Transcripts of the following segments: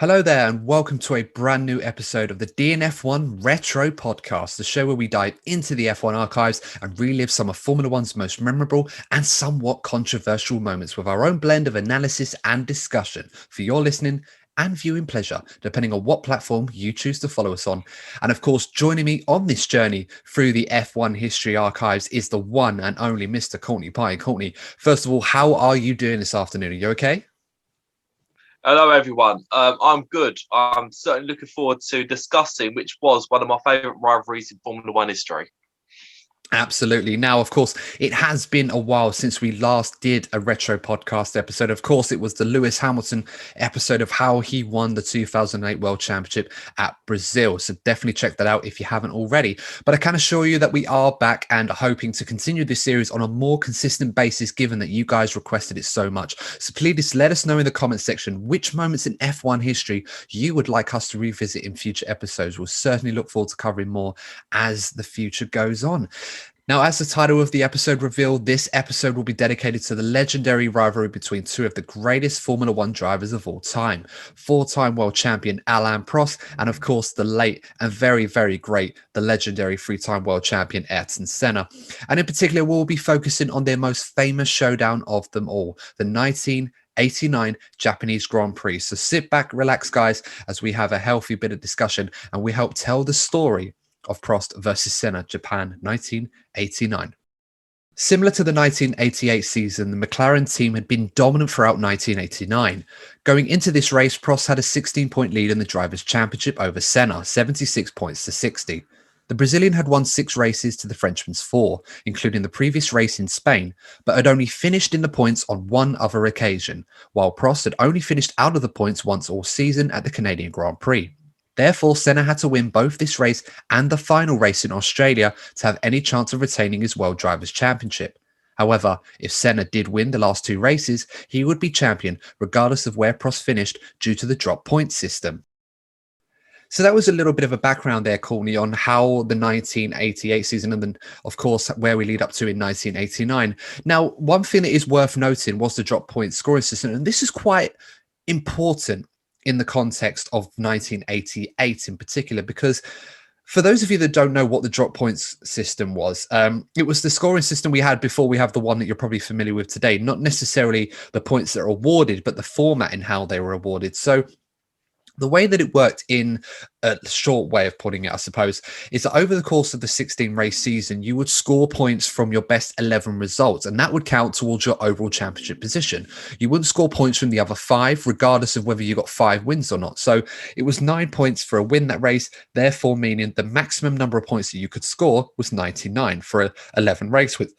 Hello there, and welcome to a brand new episode of the DNF1 Retro Podcast, the show where we dive into the F1 archives and relive some of Formula One's most memorable and somewhat controversial moments with our own blend of analysis and discussion for your listening and viewing pleasure, depending on what platform you choose to follow us on. And of course, joining me on this journey through the F1 history archives is the one and only Mr. Courtney Pye. Courtney, first of all, how are you doing this afternoon? Are you okay? Hello, everyone. I'm good. I'm certainly looking forward to discussing which was one of my favourite rivalries in Formula One history. Absolutely. Now, of course, it has been a while since we last did a retro podcast episode. Of course, it was the Lewis Hamilton episode of how he won the 2008 World Championship at Brazil. So definitely check that out if you haven't already. But I can assure you that we are back and hoping to continue this series on a more consistent basis, given that you guys requested it so much. So please let us know in the comments section which moments in F1 history you would like us to revisit in future episodes. We'll certainly look forward to covering more as the future goes on. Now, as the title of the episode revealed, this episode will be dedicated to the legendary rivalry between two of the greatest Formula One drivers of all time, four-time world champion Alain Prost, and of course, the late and very, very great, the legendary three-time world champion Ayrton Senna. And in particular, we'll be focusing on their most famous showdown of them all, the 1989 Japanese Grand Prix. So sit back, relax, guys, as we have a healthy bit of discussion and we help tell the story of Prost versus Senna, Japan, 1989. Similar to the 1988 season, the McLaren team had been dominant throughout 1989. Going into this race, Prost had a 16-point lead in the Drivers' Championship over Senna, 76 points to 60. The Brazilian had won 6 races to the Frenchman's 4, including the previous race in Spain, but had only finished in the points on one other occasion, while Prost had only finished out of the points once all season at the Canadian Grand Prix. Therefore, Senna had to win both this race and the final race in Australia to have any chance of retaining his World Drivers' Championship. However, if Senna did win the last 2 races, he would be champion regardless of where Prost finished due to the drop point system. So that was a little bit of a background there, Courtney, on how the 1988 season and then, of course, where we lead up to in 1989. Now, one thing that is worth noting was the drop point scoring system, and this is quite important in the context of 1988 in particular, because for those of you that don't know what the drop points system was, it was the scoring system we had before we have the one that you're probably familiar with today, not necessarily the points that are awarded, but the format in how they were awarded. So the way that it worked, in a short way of putting it, I suppose, is that over the course of the 16-race season, you would score points from your best 11 results, and that would count towards your overall championship position. You wouldn't score points from the other 5, regardless of whether you got 5 wins or not. So it was 9 points for a win that race, therefore meaning the maximum number of points that you could score was 99 for an 11 race with.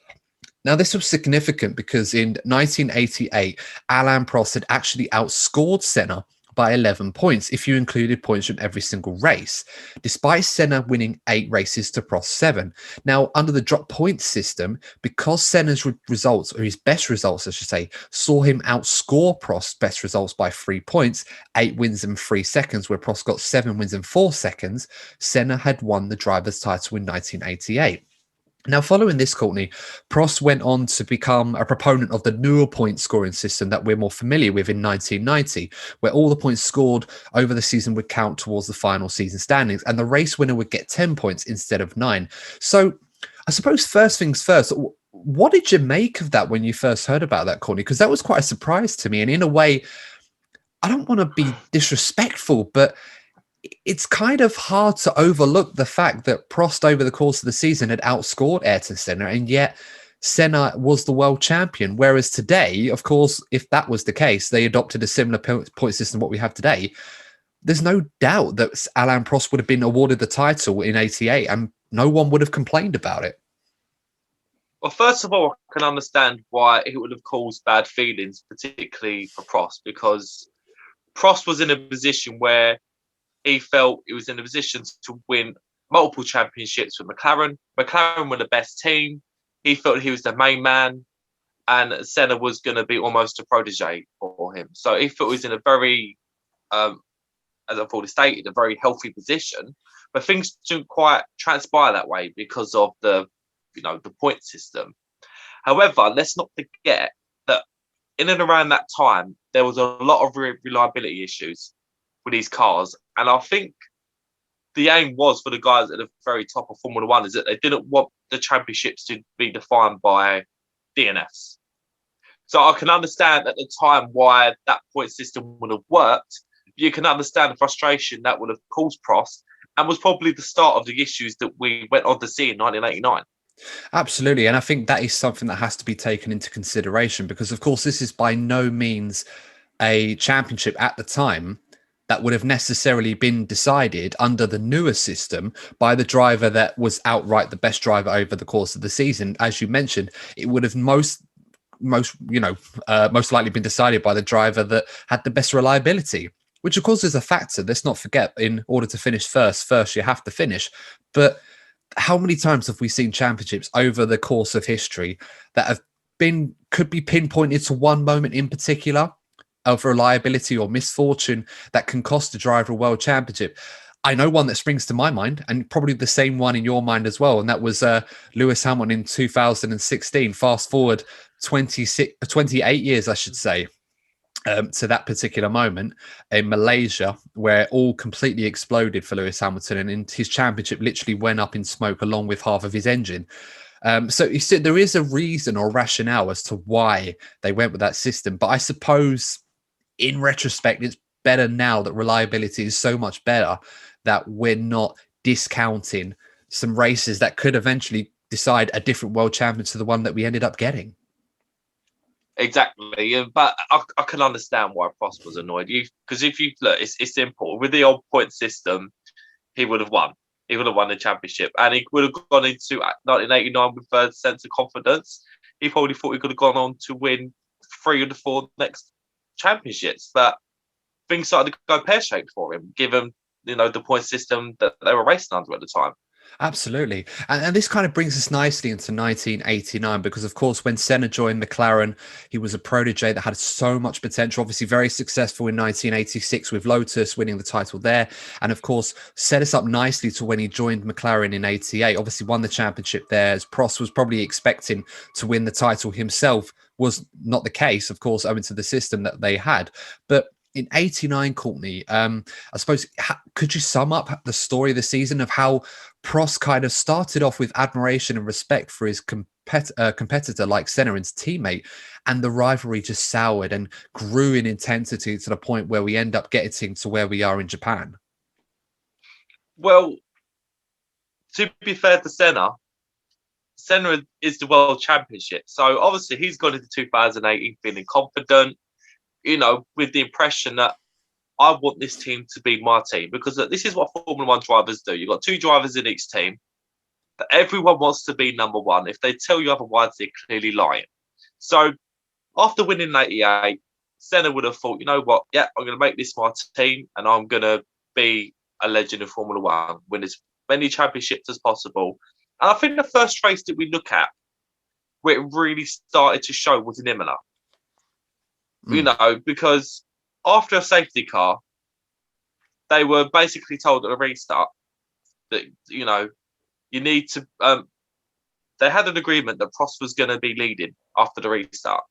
Now, this was significant because in 1988, Alain Prost had actually outscored Senna by 11 points if you included points from every single race, despite Senna winning 8 races to Prost 7. Now, under the drop point system, because Senna's results, or his best results, I should say, saw him outscore Prost's best results by 3 points, 8 wins and 3 seconds, where Prost got 7 wins and 4 seconds, Senna had won the driver's title in 1988. Now, following this, Courtney, Prost went on to become a proponent of the newer point scoring system that we're more familiar with in 1990, where all the points scored over the season would count towards the final season standings, and the race winner would get 10 points instead of 9. So I suppose first things first, what did you make of that when you first heard about that, Courtney? Because that was quite a surprise to me. And in a way, I don't want to be disrespectful, but it's kind of hard to overlook the fact that Prost over the course of the season had outscored Ayrton Senna, and yet Senna was the world champion. Whereas today, of course, if that was the case, they adopted a similar point system to what we have today. There's no doubt that Alain Prost would have been awarded the title in 88 and no one would have complained about it. Well, first of all, I can understand why it would have caused bad feelings, particularly for Prost, because Prost was in a position where he felt he was in a position to win multiple championships with McLaren. McLaren were the best team. He felt he was the main man, and Senna was going to be almost a protege for him. So he felt he was in a very, as I've already stated, a very healthy position. But things didn't quite transpire that way because of the point system. However, let's not forget that in and around that time, there was a lot of reliability issues. with these cars. And I think the aim was for the guys at the very top of Formula One is that they didn't want the championships to be defined by DNFs. So I can understand at the time why that point system would have worked. You can understand the frustration that would have caused Prost and was probably the start of the issues that we went on to see in 1989. Absolutely. And I think that is something that has to be taken into consideration because, of course, this is by no means a championship at the time that would have necessarily been decided under the newer system by the driver that was outright the best driver over the course of the season. As you mentioned, it would have most likely been decided by the driver that had the best reliability, which of course is a factor. Let's not forget, in order to finish first you have to finish. But how many times have we seen championships over the course of history that could be pinpointed to one moment in particular of reliability or misfortune that can cost the driver a world championship? I know one that springs to my mind, and probably the same one in your mind as well, and that was Lewis Hamilton in 2016. Fast forward 28 years, I should say, to that particular moment in Malaysia, where all completely exploded for Lewis Hamilton, and his championship literally went up in smoke along with half of his engine. So you see, there is a reason or rationale as to why they went with that system. But I suppose in retrospect, it's better now that reliability is so much better that we're not discounting some races that could eventually decide a different world champion to the one that we ended up getting. Exactly, but I can understand why Prost was annoyed. Because if you look, it's simple. With the old point system, he would have won. He would have won the championship, and he would have gone into 1989 with a sense of confidence. He probably thought he could have gone on to win 3 of the 4 next championships, but things started to go pear-shaped for him, given the point system that they were racing under at the time. Absolutely. And this kind of brings us nicely into 1989, because, of course, when Senna joined McLaren, he was a protege that had so much potential, obviously very successful in 1986 with Lotus, winning the title there. And, of course, set us up nicely to when he joined McLaren in 88, obviously won the championship there, as Prost was probably expecting to win the title himself. Was not the case, of course, owing to the system that they had. But in 89, Courtney, I suppose, could you sum up the story of the season of how Prost kind of started off with admiration and respect for his competitor like Senna and his teammate, and the rivalry just soured and grew in intensity to the point where we end up getting to where we are in Japan? Well, to be fair to Senna is the world championship. So obviously he's gone into 2018 feeling confident, with the impression that I want this team to be my team, because this is what Formula One drivers do. You've got 2 drivers in each team. That everyone wants to be number one. If they tell you otherwise, they're clearly lying. So after winning 88, Senna would have thought, you know what? Yeah, I'm going to make this my team, and I'm going to be a legend of Formula One, win as many championships as possible. And I think the first race that we look at where it really started to show was in Imola. Because after a safety car, they were basically told at the restart that, you need to... they had an agreement that Prost was going to be leading after the restart.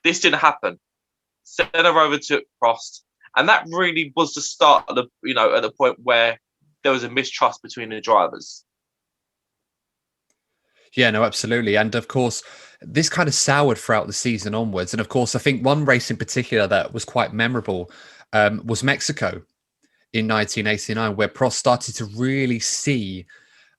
This didn't happen. Senna overtook Prost, and that really was the start of at the point where there was a mistrust between the drivers. Yeah, no, absolutely. And of course, this kind of soured throughout the season onwards. And of course, I think one race in particular that was quite memorable was Mexico in 1989, where Prost started to really see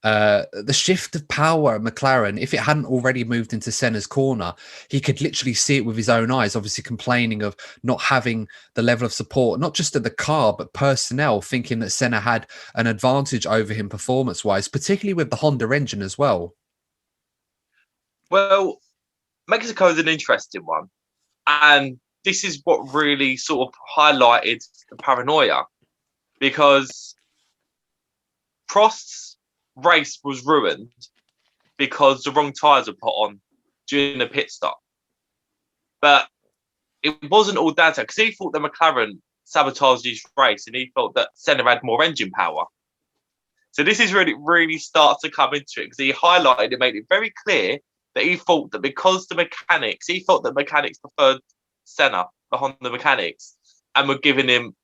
the shift of power at McLaren. If it hadn't already moved into Senna's corner, he could literally see it with his own eyes, obviously complaining of not having the level of support, not just of the car, but personnel, thinking that Senna had an advantage over him performance-wise, particularly with the Honda engine as well. Well, Mexico is an interesting one. And this is what really sort of highlighted the paranoia, because Prost's race was ruined because the wrong tyres were put on during the pit stop. But it wasn't all down to, because he thought that McLaren sabotaged his race and he felt that Senna had more engine power. So this is really, really starts to come into it, because he highlighted and made it very clear that he thought that because the mechanics preferred Senna, the Honda mechanics, and were giving him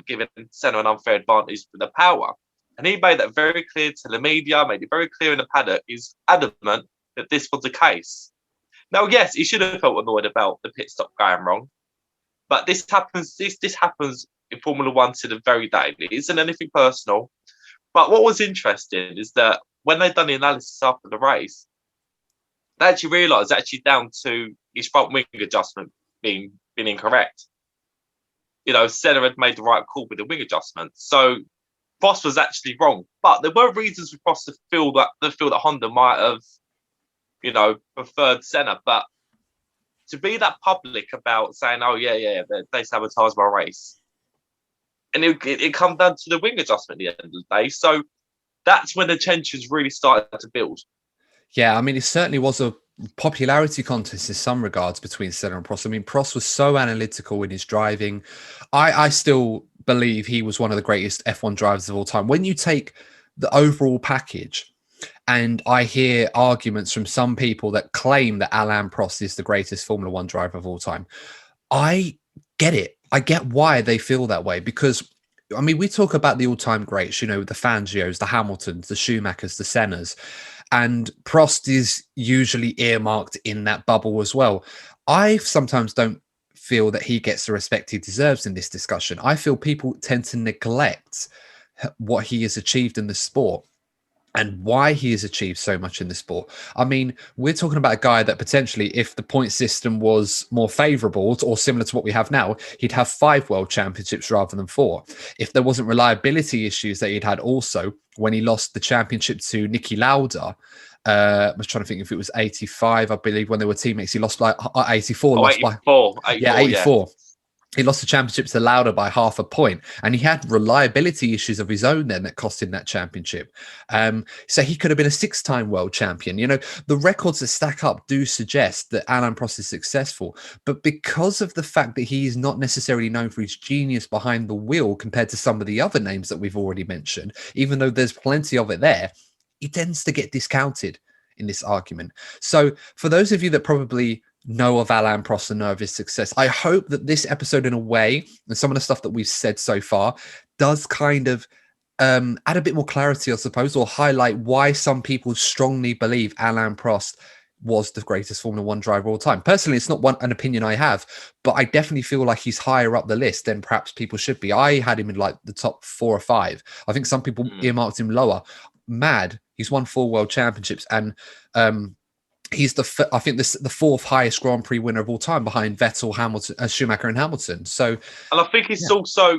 giving Senna an unfair advantage with the power. And he made that very clear to the media, made it very clear in the paddock. He's adamant that this was the case. Now, yes, he should have felt annoyed about the pit stop going wrong, but this happens. This happens in Formula One to the very day. It isn't anything personal. But what was interesting is that when they'd done the analysis after the race, they actually realised it's actually down to his front wing adjustment being incorrect. You know, Senna had made the right call with the wing adjustment. So Prost was actually wrong. But there were reasons for Prost to feel that Honda might have, you know, preferred Senna. But to be that public about saying, oh, yeah, they sabotaged my race. And it come down to the wing adjustment at the end of the day. So that's when the tensions really started to build. Yeah, I mean, it certainly was a popularity contest in some regards between Senna and Prost. I mean, Prost was so analytical in his driving. I still believe he was one of the greatest F1 drivers of all time. When you take the overall package, and I hear arguments from some people that claim that Alain Prost is the greatest Formula One driver of all time, I get it. I get why they feel that way, because I mean, we talk about the all-time greats, you know, the Fangios, the Hamiltons, the Schumachers, the Sennas, and Prost is usually earmarked in that bubble as well. I sometimes don't feel that he gets the respect he deserves in this discussion. I feel people tend to neglect what he has achieved in the sport and why he has achieved so much in the sport. I mean, we're talking about a guy that potentially, if the point system was more favorable or similar to what we have now, he'd have 5 world championships rather than 4. If there wasn't reliability issues that he'd had also when he lost the championship to Niki Lauda, I was trying to think if it was 85, I believe, when they were teammates, he lost by 84. Oh, 84. 84. He lost the championship to Lauda by 0.5 point, and he had reliability issues of his own then that cost him that championship. So he could have been a 6-time world champion. You know, the records that stack up do suggest that Alain Prost is successful, but because of the fact that he is not necessarily known for his genius behind the wheel compared to some of the other names that we've already mentioned, even though there's plenty of it there, he tends to get discounted in this argument. So for those of you that probably know of Alain Prost and know of his success, I hope that this episode, in a way, and some of the stuff that we've said so far, does kind of add a bit more clarity, I suppose, or highlight why some people strongly believe Alain Prost was the greatest Formula One driver of all time. Personally, it's not an opinion I have, but I definitely feel like he's higher up the list than perhaps people should be. I had him in like the top 4 or 5. I think some people earmarked him lower. Mad. He's won 4 world championships, and he's the 4th highest Grand Prix winner of all time, behind Vettel, Hamilton, Schumacher, and Hamilton. So, and I think it's also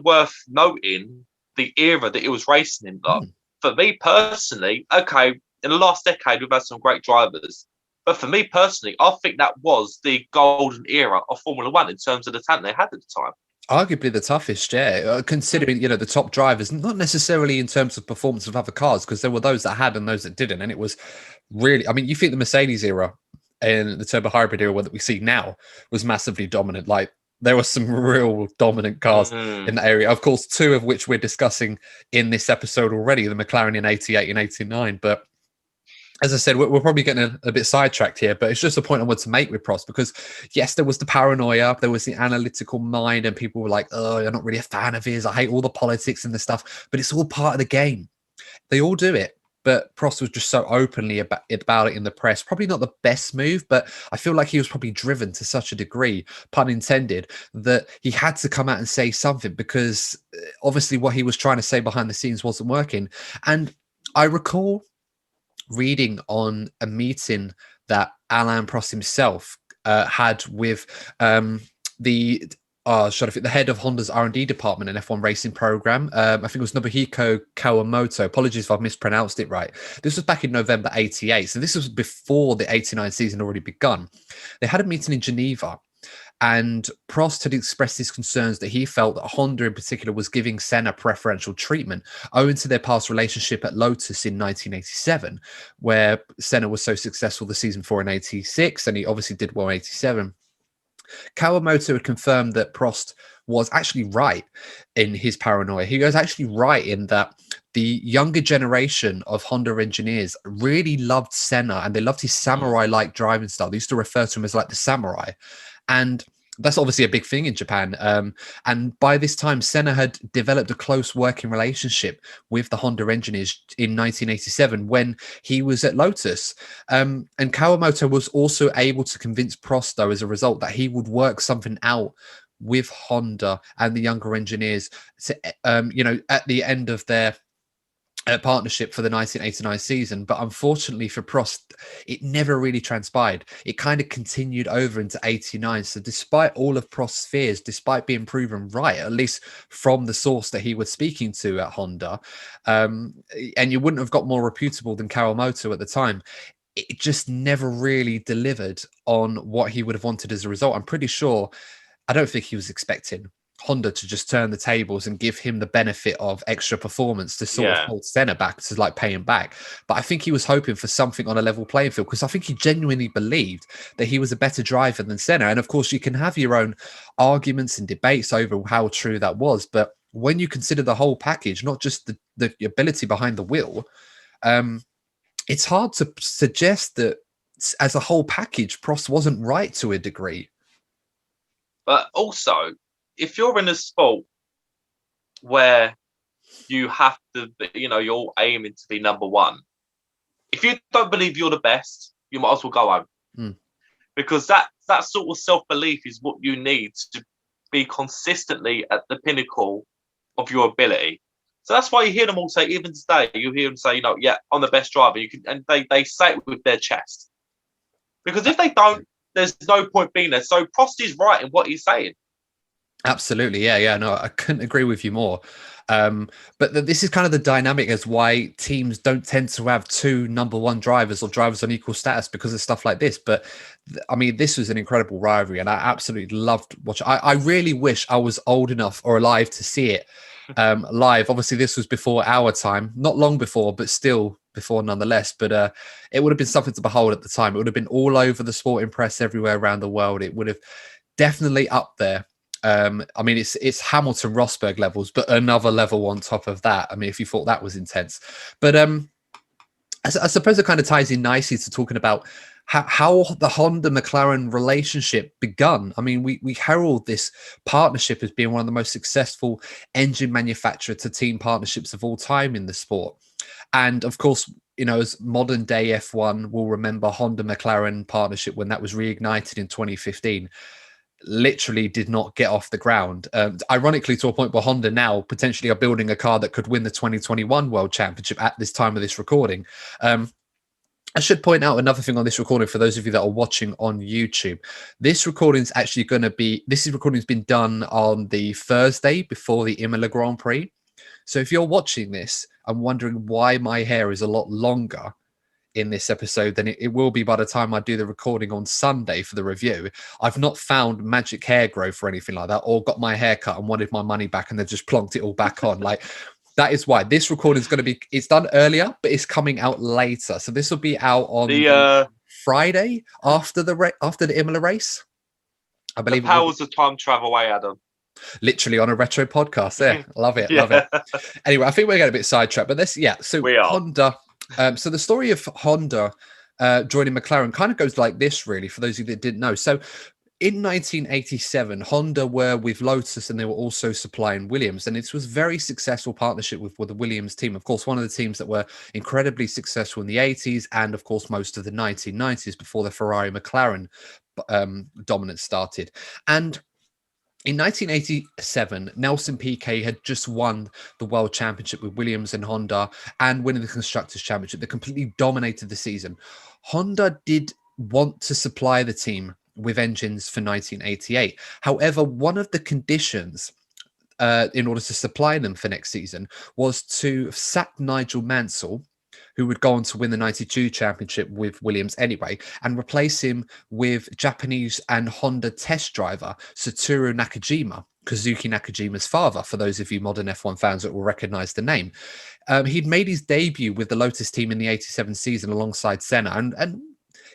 worth noting the era that he was racing in. Like, for me personally, okay, in the last decade we've had some great drivers, but for me personally, I think that was the golden era of Formula One in terms of the talent they had at the time. Arguably the toughest, yeah, considering, you know, the top drivers, not necessarily in terms of performance of other cars, because there were those that had and those that didn't. And it was really, I mean, you think the Mercedes era and the turbo hybrid era that we see now was massively dominant. Like, there were some real dominant cars in that area. Of course, 2 of which we're discussing in this episode already, the McLaren in 88 and 89. But as I said, we're probably getting a bit sidetracked here, but it's just a point I want to make with Prost, because yes, there was the paranoia, there was the analytical mind, and people were like, oh, you're not really a fan of his. I hate all the politics and the stuff, but it's all part of the game. They all do it. But Prost was just so openly about it in the press. Probably not the best move, but I feel like he was probably driven to such a degree, pun intended, that he had to come out and say something, because obviously what he was trying to say behind the scenes wasn't working. And I recall reading on a meeting that Alain Prost himself had with the head of Honda's R&D department and F1 racing program. I think it was Nobuhiko Kawamoto. Apologies if I've mispronounced it right. This was back in November 88. So this was before the 89 season already begun. They had a meeting in Geneva, and Prost had expressed his concerns that he felt that Honda in particular was giving Senna preferential treatment owing to their past relationship at Lotus in 1987, where Senna was so successful the season before in 86, and he obviously did well in 87. Kawamoto had confirmed that Prost was actually right in his paranoia. He was actually right in that the younger generation of Honda engineers really loved Senna, and they loved his samurai-like driving style. They used to refer to him as like the samurai. And That's obviously a big thing in Japan. And by this time, Senna had developed a close working relationship with the Honda engineers in 1987 when he was at Lotus. And Kawamoto was also able to convince Prost, though, as a result, that he would work something out with Honda and the younger engineers to, at the end of their partnership for the 1989 season. But unfortunately for Prost, it never really transpired. It kind of continued over into 89. So despite all of Prost's fears, despite being proven right, at least from the source that he was speaking to at Honda, and you wouldn't have got more reputable than Kawamoto at the time, it just never really delivered on what he would have wanted as a result. I'm pretty sure, I don't think he was expecting Honda to just turn the tables and give him the benefit of extra performance to sort of hold Senna back, to like pay him back. But I think he was hoping for something on a level playing field, because I think he genuinely believed that he was a better driver than Senna. And of course, you can have your own arguments and debates over how true that was. But when you consider the whole package, not just the ability behind the wheel, it's hard to suggest that as a whole package, Prost wasn't right to a degree. But also, if you're in a sport where you have to, you're aiming to be number one, if you don't believe you're the best, you might as well go home. Because that sort of self-belief is what you need to be consistently at the pinnacle of your ability. So that's why you hear them all say, even today, you hear them say, I'm the best driver. And they say it with their chest. Because if they don't, there's no point being there. So Prost is right in what he's saying. Absolutely. Yeah. No, I couldn't agree with you more. But this is kind of the dynamic as why teams don't tend to have two number one drivers or drivers on equal status because of stuff like this. But I mean, this was an incredible rivalry and I absolutely loved watching. I really wish I was old enough or alive to see it live. Obviously, this was before our time, not long before, but still before nonetheless. But it would have been something to behold at the time. It would have been all over the sporting press everywhere around the world. It would have definitely up there. I mean, it's Hamilton Rosberg levels, but another level on top of that. I mean, if you thought that was intense, but I suppose it kind of ties in nicely to talking about how the Honda McLaren relationship begun. I mean, we herald this partnership as being one of the most successful engine manufacturer to team partnerships of all time in the sport. And of course, as modern day F1 will remember, Honda McLaren partnership, when that was reignited in 2015, literally did not get off the ground. Ironically, to a point where Honda now potentially are building a car that could win the 2021 World Championship at this time of this recording. I should point out another thing on this recording for those of you that are watching on YouTube. This recording's actually going to be, recording's been done on the Thursday before the Imola Grand Prix. So if you're watching this and wondering why my hair is a lot longer in this episode than it will be by the time I do the recording on Sunday for the review, I've not found magic hair growth or anything like that, or got my hair cut and wanted my money back and they've just plonked it all back on. Like, that is why this recording is going to be, it's done earlier, but it's coming out later. So this will be out on the Friday after the Imola race. I believe the powers of time travel away, Adam. Literally on a retro podcast there. Love it. Love it. Anyway, I think we're getting a bit sidetracked, but so we are. Honda. So the story of Honda joining McLaren kind of goes like this, really, for those of you that didn't know. So in 1987, Honda were with Lotus and they were also supplying Williams. And it was a very successful partnership with the Williams team. Of course, one of the teams that were incredibly successful in the 80s and, of course, most of the 1990s before the Ferrari McLaren dominance started. And in 1987, Nelson Piquet had just won the World Championship with Williams and Honda and winning the Constructors' Championship. They completely dominated the season. Honda did want to supply the team with engines for 1988. However, one of the conditions in order to supply them for next season was to sack Nigel Mansell, who would go on to win the 92 championship with Williams anyway, and replace him with Japanese and Honda test driver Satoru Nakajima, Kazuki Nakajima's father, for those of you modern F1 fans that will recognize the name. He'd made his debut with the Lotus team in the 87 season alongside Senna, and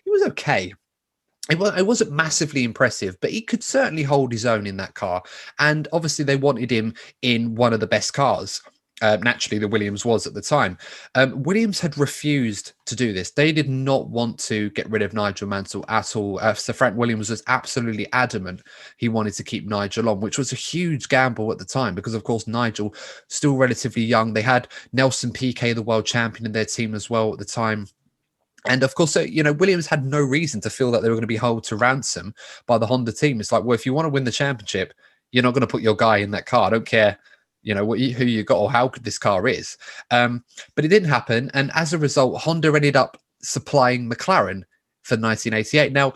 he was okay. It wasn't massively impressive, but he could certainly hold his own in that car. And obviously they wanted him in one of the best cars. naturally the Williams was at the time. Williams had refused to do this. They did not want to get rid of Nigel Mansell at all. Sir Frank Williams was absolutely adamant he wanted to keep Nigel on, which was a huge gamble at the time because, of course, Nigel, still relatively young. They had Nelson Piquet, the world champion, in their team as well at the time. And of course, Williams had no reason to feel that they were going to be held to ransom by the Honda team. It's like, well, if you want to win the championship, you're not going to put your guy in that car. I don't care who you got or how good this car is. But it didn't happen. And as a result, Honda ended up supplying McLaren for 1988. Now,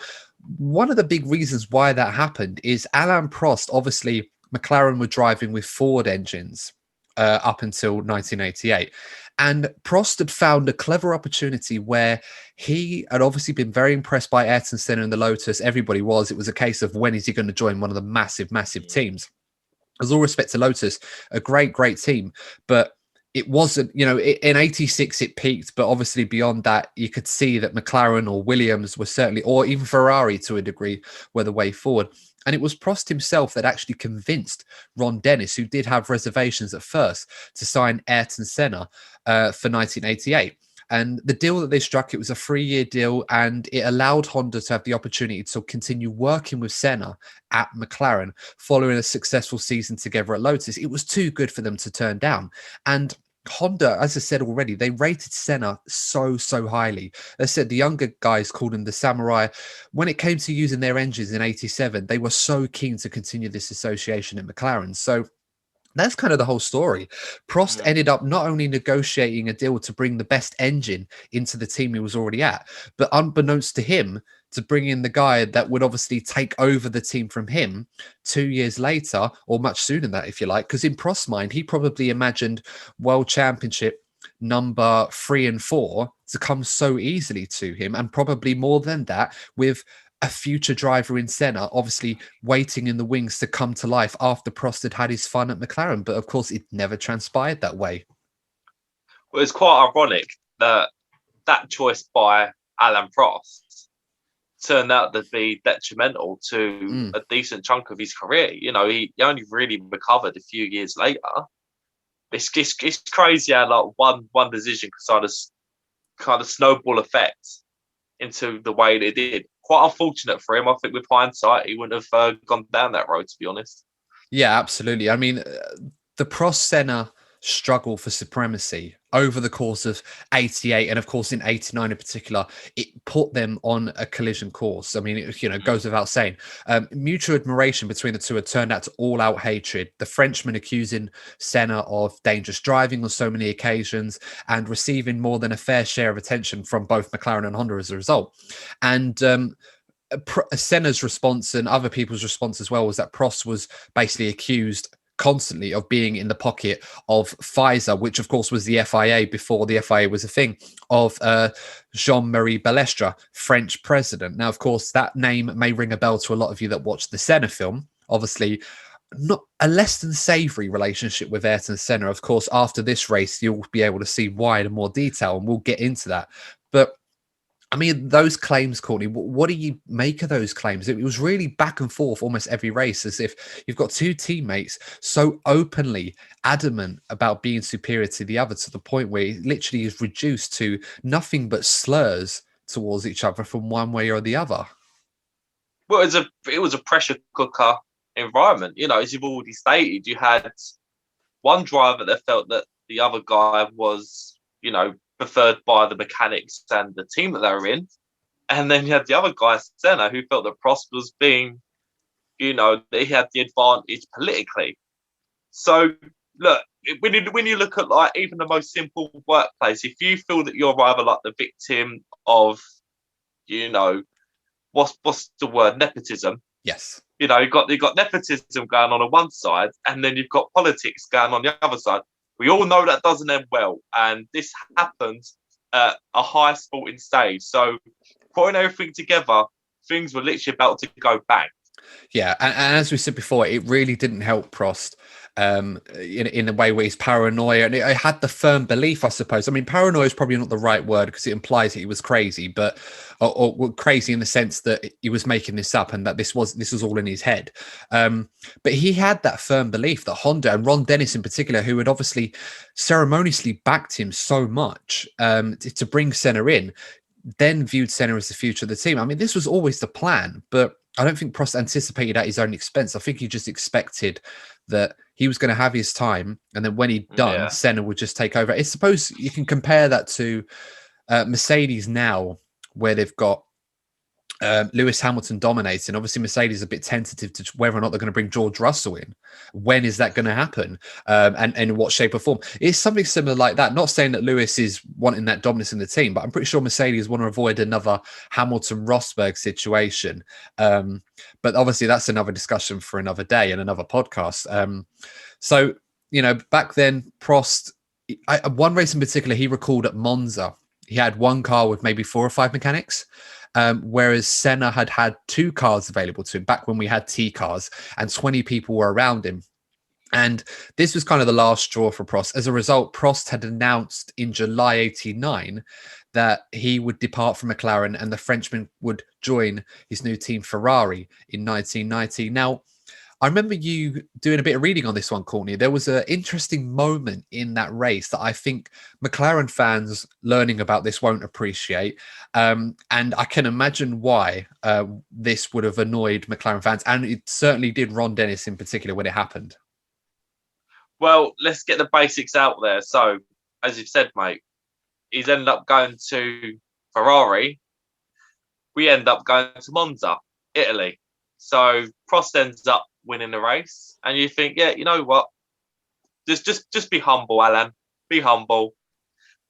one of the big reasons why that happened is Alain Prost, obviously, McLaren were driving with Ford engines up until 1988. And Prost had found a clever opportunity where he had obviously been very impressed by Ayrton Senna and the Lotus. Everybody was. It was a case of when is he going to join one of the massive, massive teams. With all respect to Lotus, a great, great team, but it wasn't, in 86 it peaked, but obviously beyond that, you could see that McLaren or Williams were certainly, or even Ferrari to a degree, were the way forward. And it was Prost himself that actually convinced Ron Dennis, who did have reservations at first, to sign Ayrton Senna for 1988. And the deal that they struck, it was a 3-year deal, and it allowed Honda to have the opportunity to continue working with Senna at McLaren following a successful season together at Lotus. It was too good for them to turn down. And Honda, as I said already, they rated Senna so highly. They said the younger guys called him the samurai. When it came to using their engines in 87, they were so keen to continue this association at McLaren. So that's kind of the whole story. Prost ended up not only negotiating a deal to bring the best engine into the team he was already at, but unbeknownst to him, to bring in the guy that would obviously take over the team from him 2 years later, or much sooner than that, if you like, because in Prost's mind, he probably imagined World Championship number 3 and 4 to come so easily to him, and probably more than that, with a future driver in Senna, obviously waiting in the wings to come to life after Prost had his fun at McLaren. But of course, it never transpired that way. Well, it's quite ironic that that choice by Alain Prost turned out to be detrimental to a decent chunk of his career. He only really recovered a few years later. It's crazy how like one decision kind of snowball effect into the way they did. Quite unfortunate for him. I think with hindsight, he wouldn't have gone down that road, to be honest. Yeah, absolutely. I mean, the Prost-Senna struggle for supremacy over the course of 88 and of course in 89 in particular, it put them on a collision course. I mean, it goes without saying. Mutual admiration between the two had turned out to all-out hatred. The Frenchman accusing Senna of dangerous driving on so many occasions and receiving more than a fair share of attention from both McLaren and Honda as a result. And Senna's response and other people's response as well was that Prost was basically accused constantly of being in the pocket of FISA, which of course was the FIA before the FIA was a thing, of Jean-Marie Balestre, French president. Now, of course, that name may ring a bell to a lot of you that watched the Senna film. Obviously, not a less than savoury relationship with Ayrton Senna. Of course, after this race, you'll be able to see why in more detail, and we'll get into that. But I mean, those claims, Courtney, what do you make of those claims? It was really back and forth almost every race, as if you've got two teammates so openly adamant about being superior to the other, to the point where it literally is reduced to nothing but slurs towards each other from one way or the other. Well, it was a pressure cooker environment. As you've already stated, you had one driver that felt that the other guy was, preferred by the mechanics and the team that they were in. And then you had the other guy, Senna, who felt that Prost was being, that he had the advantage politically. So, look, when you look at like even the most simple workplace, if you feel that you're either like the victim of, what's the word, nepotism? Yes. You've got nepotism going on one side, and then you've got politics going on the other side. We all know that doesn't end well, and this happened at a high sporting stage. So, putting everything together, things were literally about to go bang. Yeah, and as we said before, it really didn't help Prost in a way where he's paranoia, and I had the firm belief, I suppose. I mean, paranoia is probably not the right word because it implies that he was crazy, but or crazy in the sense that he was making this up and that this was all in his head. But he had that firm belief that Honda, and Ron Dennis in particular, who had obviously ceremoniously backed him so much to bring Senna in, then viewed Senna as the future of the team. I mean, this was always the plan, but I don't think Prost anticipated at his own expense. I think he just expected that he was going to have his time, and then when he'd done, Senna would just take over. I suppose you can compare that to Mercedes now, where they've got Lewis Hamilton dominating. Obviously, Mercedes is a bit tentative to whether or not they're going to bring George Russell in. When is that going to happen? And in what shape or form? It's something similar like that. Not saying that Lewis is wanting that dominance in the team, but I'm pretty sure Mercedes want to avoid another Hamilton-Rosberg situation. But obviously, that's another discussion for another day and another podcast. So, back then, Prost, one race in particular, he recalled at Monza. He had one car with maybe 4 or 5 mechanics. Whereas Senna had 2 cars available to him back when we had T cars, and 20 people were around him. And this was kind of the last straw for Prost. As a result, Prost had announced in July 89 that he would depart from McLaren and the Frenchman would join his new team Ferrari in 1990. Now, I remember you doing a bit of reading on this one, Courtney. There was an interesting moment in that race that I think McLaren fans learning about this won't appreciate. And I can imagine why this would have annoyed McLaren fans. And it certainly did Ron Dennis in particular when it happened. Well, let's get the basics out there. So, as you've said, mate, he's ended up going to Ferrari. We end up going to Monza, Italy. So Prost ends up winning the race, and you think, yeah, you know what? Just be humble, Alan. Be humble.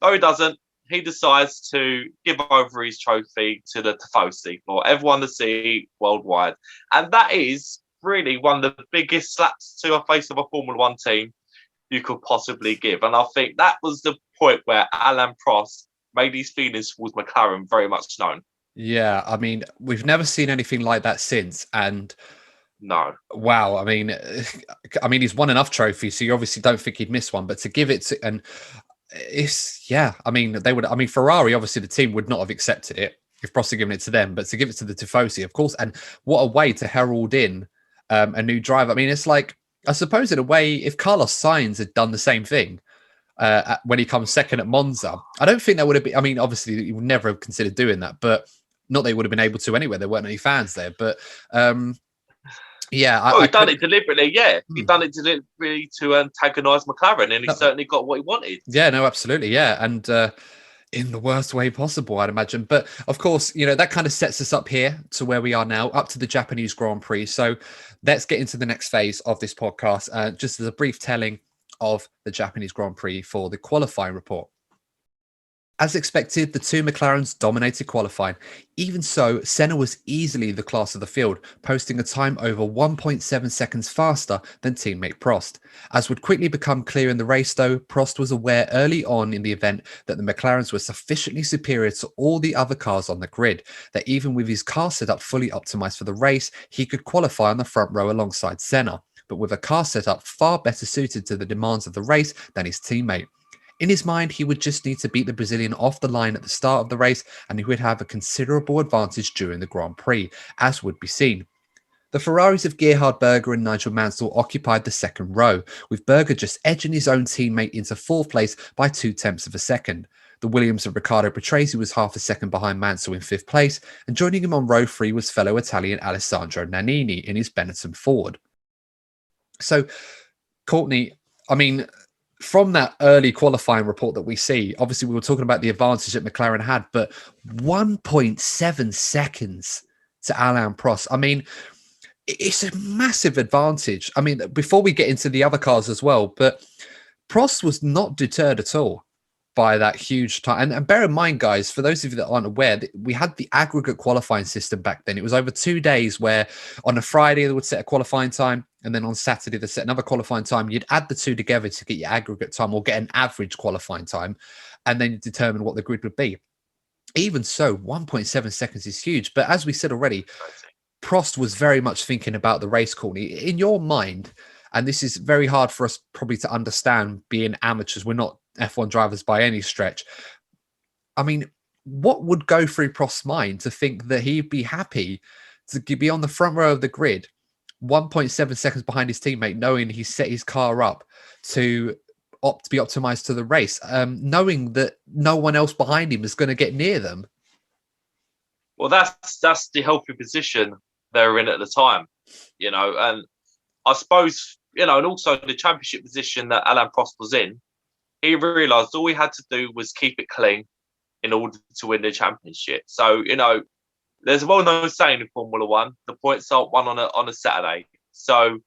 No, he doesn't. He decides to give over his trophy to the Tifosi for everyone to see worldwide, and that is really one of the biggest slaps to a face of a Formula One team you could possibly give. And I think that was the point where Alain Prost made his feelings towards McLaren very much known. Yeah, I mean, we've never seen anything like that since, and no. Wow. I mean, he's won enough trophies, so you obviously don't think he'd miss one. But to give it to, and it's, yeah, I mean, they would, I mean, Ferrari, obviously the team would not have accepted it if Prost had given it to them, but to give it to the Tifosi, of course. And what a way to herald in a new driver. I mean, it's like, I suppose in a way, if Carlos Sainz had done the same thing when he comes second at Monza, I don't think that would have been, I mean, obviously he would never have considered doing that, but not they would have been able to anyway. There weren't any fans there, but yeah. He done it deliberately, yeah. He done it deliberately to antagonise McLaren, and he certainly got what he wanted. Yeah, no, absolutely, yeah. And in the worst way possible, I'd imagine. But of course, that kind of sets us up here to where we are now, up to the Japanese Grand Prix. So let's get into the next phase of this podcast, just as a brief telling of the Japanese Grand Prix for the qualifying report. As expected, the 2 McLarens dominated qualifying. Even so, Senna was easily the class of the field, posting a time over 1.7 seconds faster than teammate Prost. As would quickly become clear in the race though, Prost was aware early on in the event that the McLarens were sufficiently superior to all the other cars on the grid, that even with his car setup fully optimised for the race, he could qualify on the front row alongside Senna, but with a car setup far better suited to the demands of the race than his teammate. In his mind, he would just need to beat the Brazilian off the line at the start of the race, and he would have a considerable advantage during the Grand Prix, as would be seen. The Ferraris of Gerhard Berger and Nigel Mansell occupied the second row, with Berger just edging his own teammate into 4th place by 0.2 of a second. The Williams of Riccardo Patrese was half a second behind Mansell in 5th place, and joining him on row 3 was fellow Italian Alessandro Nannini in his Benetton Ford. So, Courtney, I mean, from that early qualifying report that we see, obviously we were talking about the advantage that McLaren had, but 1.7 seconds to Alain Prost. I mean, it's a massive advantage. I mean, before we get into the other cars as well, but Prost was not deterred at all by that huge time. And bear in mind, guys, for those of you that aren't aware, we had the aggregate qualifying system back then. It was over 2 days where on a Friday they would set a qualifying time, and then on Saturday they set another qualifying time. You'd add the two together to get your aggregate time or get an average qualifying time, and then you determine what the grid would be. Even so, 1.7 seconds is huge. But as we said already, Prost was very much thinking about the race, Courtney. In your mind, And this is very hard for us probably to understand being amateurs. We're not F1 drivers by any stretch. I mean, what would go through Prost's mind to think that he'd be happy to be on the front row of the grid, 1.7 seconds behind his teammate, knowing he set his car up to be optimized to the race, knowing that no one else behind him is going to get near them? Well, that's the healthy position they're in at the time, and I suppose, and also the championship position that Alain Prost was in, he realised all he had to do was keep it clean in order to win the championship. So, there's a well-known saying in Formula One, the points aren't won on a Saturday. So,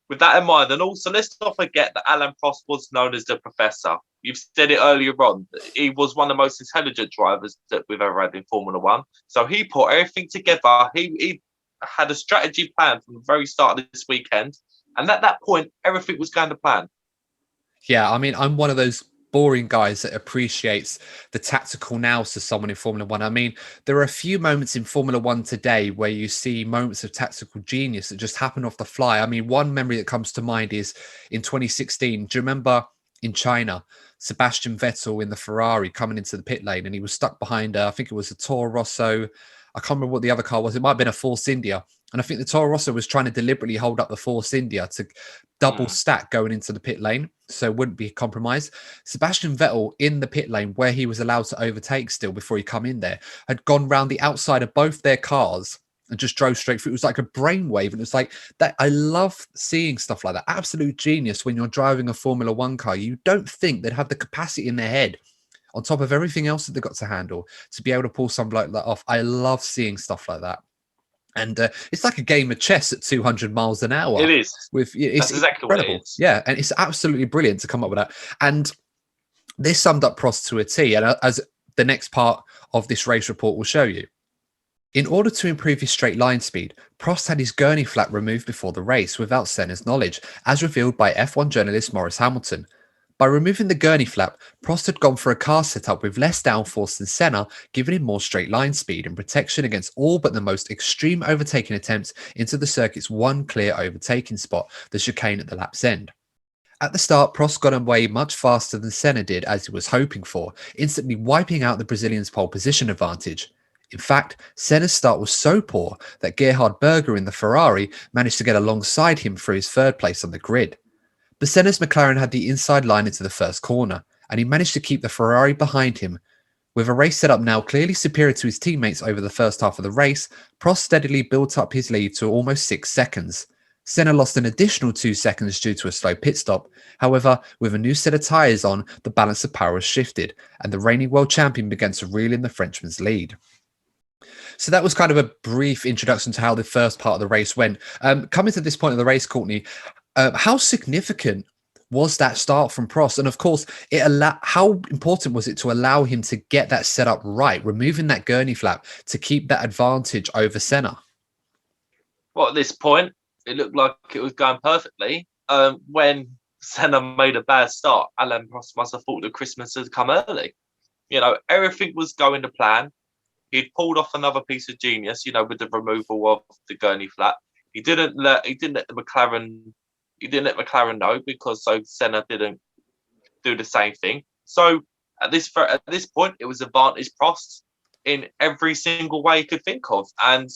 with that in mind, and also let's not forget that Alain Prost was known as the Professor. You've said it earlier on. He was one of the most intelligent drivers that we've ever had in Formula One. So he put everything together. He had a strategy plan from the very start of this weekend. And at that point, everything was going to plan. Yeah, I mean, I'm one of those boring guys that appreciates the tactical nous of someone in Formula One. I mean, there are a few moments in Formula One today where you see moments of tactical genius that just happen off the fly. I mean, one memory that comes to mind is in 2016. Do you remember in China, Sebastian Vettel in the Ferrari coming into the pit lane, and he was stuck behind, I think it was a Toro Rosso. I can't remember what the other car was. It might have been a Force India. And I think the Toro Rosso was trying to deliberately hold up the Force India to double stack going into the pit lane, so it wouldn't be compromised. Sebastian Vettel in the pit lane, where he was allowed to overtake still before he come in there, had gone round the outside of both their cars and just drove straight through. It was like a brainwave. And it's like that. I love seeing stuff like that. Absolute genius. When you're driving a Formula One car, you don't think they'd have the capacity in their head, on top of everything else that they've got to handle, to be able to pull something like that off. I love seeing stuff like that. And it's like a game of chess at 200 miles an hour. It is. It's exactly incredible. What it is. Yeah, and it's absolutely brilliant to come up with that. And this summed up Prost to a T, and as the next part of this race report will show you. In order to improve his straight line speed, Prost had his gurney flap removed before the race without Senna's knowledge, as revealed by F1 journalist Maurice Hamilton. By removing the gurney flap, Prost had gone for a car setup with less downforce than Senna, giving him more straight line speed and protection against all but the most extreme overtaking attempts into the circuit's one clear overtaking spot, the chicane at the lap's end. At the start, Prost got away much faster than Senna did, as he was hoping for, instantly wiping out the Brazilian's pole position advantage. In fact, Senna's start was so poor that Gerhard Berger in the Ferrari managed to get alongside him for his third place on the grid. But Senna's McLaren had the inside line into the first corner, and he managed to keep the Ferrari behind him. With a race setup now clearly superior to his teammates over the first half of the race, Prost steadily built up his lead to almost 6 seconds. Senna lost an additional 2 seconds due to a slow pit stop. However, with a new set of tyres on, the balance of power was shifted, and the reigning world champion began to reel in the Frenchman's lead. So that was kind of a brief introduction to how the first part of the race went. Coming to this point of the race, Courtney, how significant was that start from Prost? And of course, how important was it to allow him to get that setup right, removing that gurney flap to keep that advantage over Senna? Well, at this point, it looked like it was going perfectly. When Senna made a bad start, Alain Prost must have thought that Christmas had come early. Everything was going to plan. He'd pulled off another piece of genius, with the removal of the gurney flap. He didn't let McLaren know, because so Senna didn't do the same thing. So at this point, it was advantage Prost in every single way he could think of, and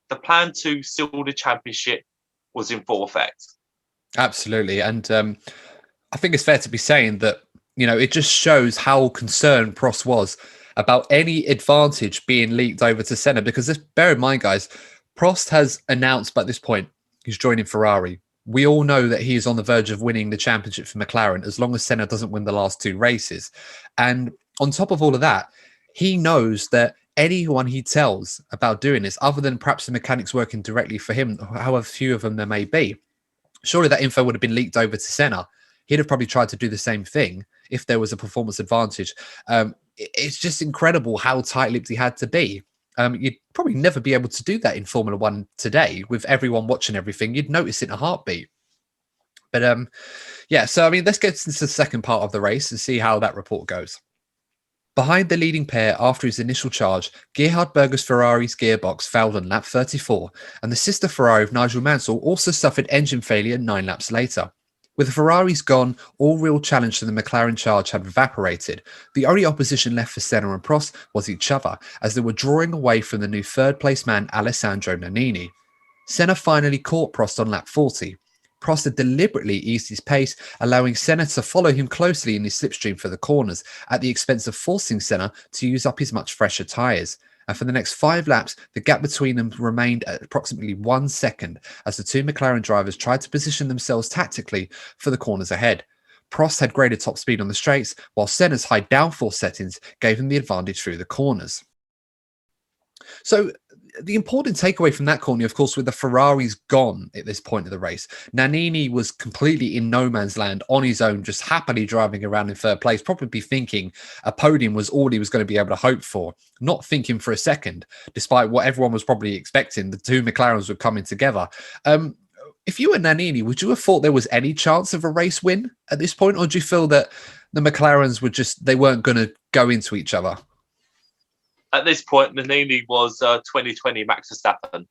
the plan to seal the championship was in full effect. Absolutely, and I think it's fair to be saying that it just shows how concerned Prost was about any advantage being leaked over to Senna, because bear in mind, guys, Prost has announced by this point he's joining Ferrari. We all know that he is on the verge of winning the championship for McLaren as long as Senna doesn't win the last 2 races. And on top of all of that, he knows that anyone he tells about doing this, other than perhaps the mechanics working directly for him, however few of them there may be, surely that info would have been leaked over to Senna. He'd have probably tried to do the same thing if there was a performance advantage. It's just incredible how tight-lipped he had to be. You'd probably never be able to do that in Formula One today with everyone watching everything. You'd notice it in a heartbeat. But yeah, so I mean, let's get into the second part of the race and see how that report goes. Behind the leading pair after his initial charge, Gerhard Berger's Ferrari's gearbox failed on lap 34, and the sister Ferrari of Nigel Mansell also suffered engine failure 9 laps later. With the Ferraris gone, all real challenge to the McLaren charge had evaporated. The only opposition left for Senna and Prost was each other, as they were drawing away from the new third-place man Alessandro Nannini. Senna finally caught Prost on lap 40. Prost had deliberately eased his pace, allowing Senna to follow him closely in his slipstream for the corners, at the expense of forcing Senna to use up his much fresher tyres. And for the next 5 laps, the gap between them remained at approximately 1 second as the two McLaren drivers tried to position themselves tactically for the corners ahead. Prost had greater top speed on the straights, while Senna's high downforce settings gave him the advantage through the corners. So the important takeaway from that corner, of course, with the Ferraris gone at this point of the race, Nannini was completely in no man's land on his own, just happily driving around in third place, probably thinking a podium was all he was going to be able to hope for, not thinking for a second, despite what everyone was probably expecting, the two McLarens were coming together. If you were Nannini, would you have thought there was any chance of a race win at this point, or do you feel that the McLarens were they weren't going to go into each other? At this point, Nannini was 2020 Max Verstappen,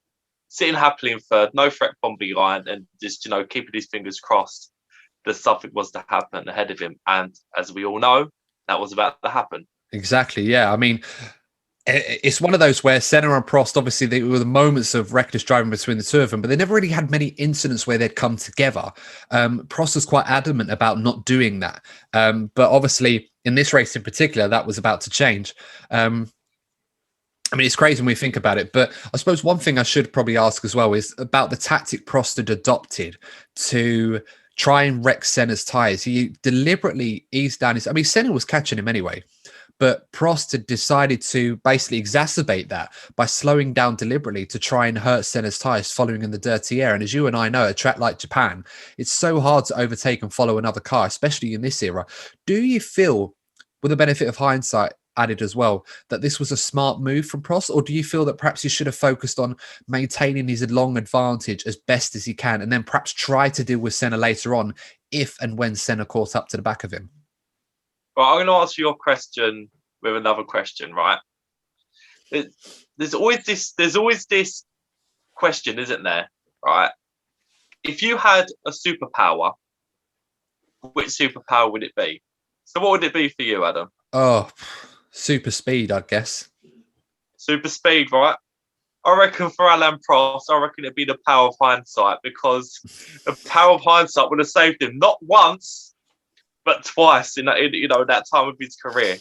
sitting happily in third, no threat from behind, and just, keeping his fingers crossed that something was to happen ahead of him. And as we all know, that was about to happen. Exactly, yeah. I mean, it's one of those where Senna and Prost, obviously, they were the moments of reckless driving between the two of them, but they never really had many incidents where they'd come together. Prost was quite adamant about not doing that. But obviously, in this race in particular, that was about to change. I mean, it's crazy when we think about it, but I suppose one thing I should probably ask as well is about the tactic Prost had adopted to try and wreck Senna's tyres. He deliberately eased down I mean, Senna was catching him anyway, but Prost had decided to basically exacerbate that by slowing down deliberately to try and hurt Senna's tyres following in the dirty air. And as you and I know, a track like Japan, it's so hard to overtake and follow another car, especially in this era. Do you feel, with the benefit of hindsight added as well, that this was a smart move from Prost, or do you feel that perhaps he should have focused on maintaining his long advantage as best as he can and then perhaps try to deal with Senna later on if and when Senna caught up to the back of him? Well, I'm going to answer your question with another question, right? There's always this question, isn't there? Right? If you had a superpower, which superpower would it be? So what would it be for you, Adam? Oh, super speed, I guess. Super speed, right? I reckon for Alain Prost, I reckon it'd be the power of hindsight, because the power of hindsight would have saved him not once, but twice in that time of his career.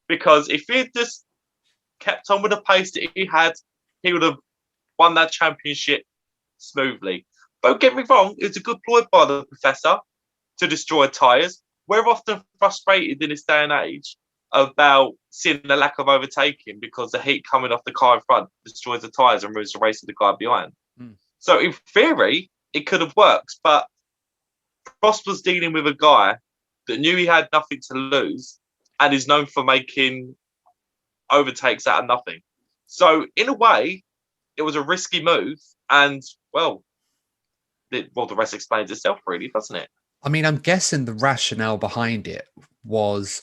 Because if he had just kept on with the pace that he had, he would have won that championship smoothly. Don't get me wrong, it was a good ploy by the professor to destroy tyres. We're often frustrated in this day and age about seeing the lack of overtaking because the heat coming off the car in front destroys the tyres and ruins the race of the guy behind. So in theory, it could have worked, but Prost was dealing with a guy that knew he had nothing to lose and is known for making overtakes out of nothing. So in a way, it was a risky move, and the rest explains itself, really, doesn't it? I mean, I'm guessing the rationale behind it was,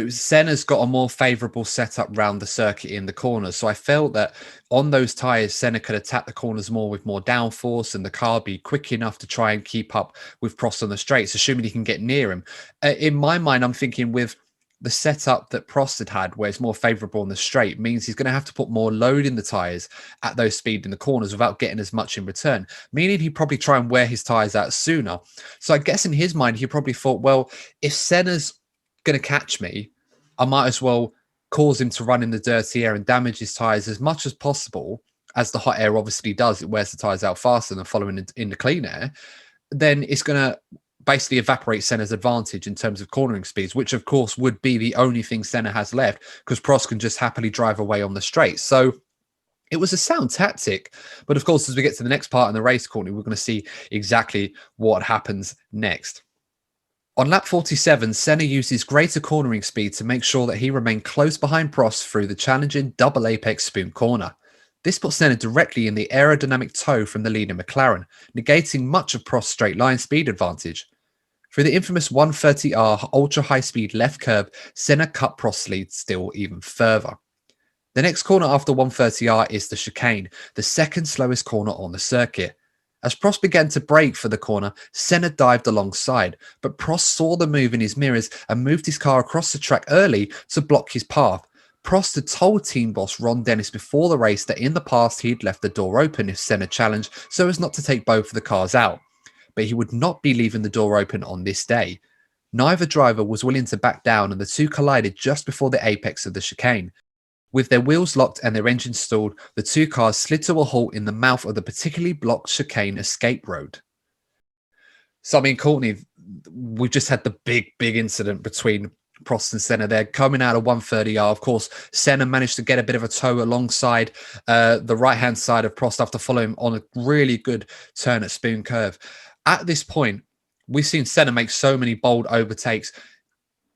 Senna's got a more favourable setup round the circuit in the corners. So I felt that on those tyres, Senna could attack the corners more with more downforce and the car be quick enough to try and keep up with Prost on the straights, assuming he can get near him. In my mind, I'm thinking with the setup that Prost had, where it's more favourable on the straight, means he's going to have to put more load in the tyres at those speed in the corners without getting as much in return, meaning he'd probably try and wear his tyres out sooner. So I guess in his mind, he probably thought, well, if Senna's going to catch me, I might as well cause him to run in the dirty air and damage his tyres as much as possible, as the hot air obviously does. It wears the tyres out faster than following in the clean air. Then it's going to basically evaporate Senna's advantage in terms of cornering speeds, which of course would be the only thing Senna has left, because Prost can just happily drive away on the straight. So it was a sound tactic. But of course, as we get to the next part in the race, Courtney, we're going to see exactly what happens next. On lap 47, Senna uses greater cornering speed to make sure that he remained close behind Prost through the challenging double apex spoon corner. This put Senna directly in the aerodynamic tow from the leading McLaren, negating much of Prost's straight line speed advantage. Through the infamous 130R ultra-high-speed left curve, Senna cut Prost's lead still even further. The next corner after 130R is the chicane, the second slowest corner on the circuit. As Prost began to brake for the corner, Senna dived alongside, but Prost saw the move in his mirrors and moved his car across the track early to block his path. Prost had told team boss Ron Dennis before the race that in the past he'd left the door open if Senna challenged so as not to take both of the cars out. But he would not be leaving the door open on this day. Neither driver was willing to back down and the two collided just before the apex of the chicane. With their wheels locked and their engines stalled, the two cars slid to a halt in the mouth of the particularly blocked chicane escape road. So, I mean, Courtney, we've just had the big incident between Prost and Senna there, coming out of 130R. Of course, Senna managed to get a bit of a tow alongside the right-hand side of Prost after following on a really good turn at Spoon Curve. At this point, we've seen Senna make so many bold overtakes.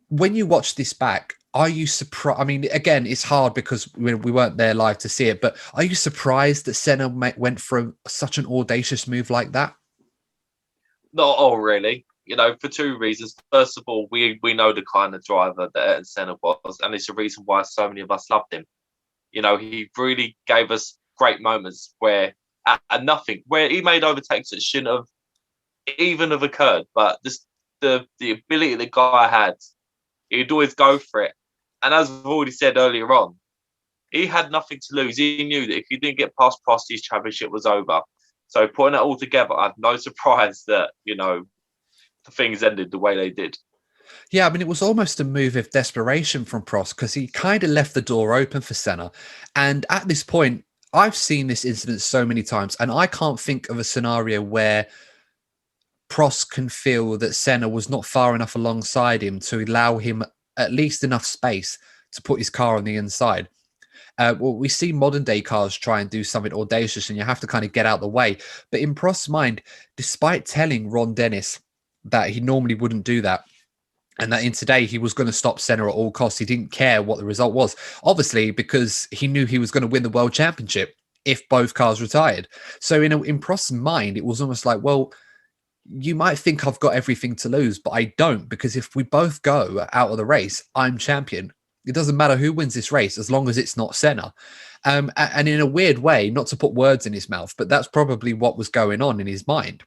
When you watch this back, are you surprised? I mean, again, it's hard because we weren't there live to see it, but are you surprised that Senna went for such an audacious move like that? Not all really. You know, for two reasons. First of all, we know the kind of driver that Ayrton Senna was, and it's a reason why so many of us loved him. You know, he really gave us great moments where at nothing, where he made overtakes that shouldn't have even have occurred, but just the ability the guy had, he'd always go for it. And as I've already said earlier on, he had nothing to lose. He knew that if he didn't get past Prost, his championship was over. So putting it all together, I have no surprise that, you know, the things ended the way they did. Yeah, I mean, it was almost a move of desperation from Prost because he kind of left the door open for Senna. And at this point, I've seen this incident so many times, and I can't think of a scenario where Prost can feel that Senna was not far enough alongside him to allow him at least enough space to put his car on the inside. Well, we see modern day cars try and do something audacious and you have to kind of get out the way. But in Prost's mind, despite telling Ron Dennis that he normally wouldn't do that, and that in today he was going to stop Senna at all costs, he didn't care what the result was, obviously, because he knew he was going to win the world championship if both cars retired. So in Prost's mind, it was almost like, well, you might think I've got everything to lose, but I don't, because if we both go out of the race, I'm champion. It doesn't matter who wins this race as long as it's not Senna. And in a weird way, not to put words in his mouth, but that's probably what was going on in his mind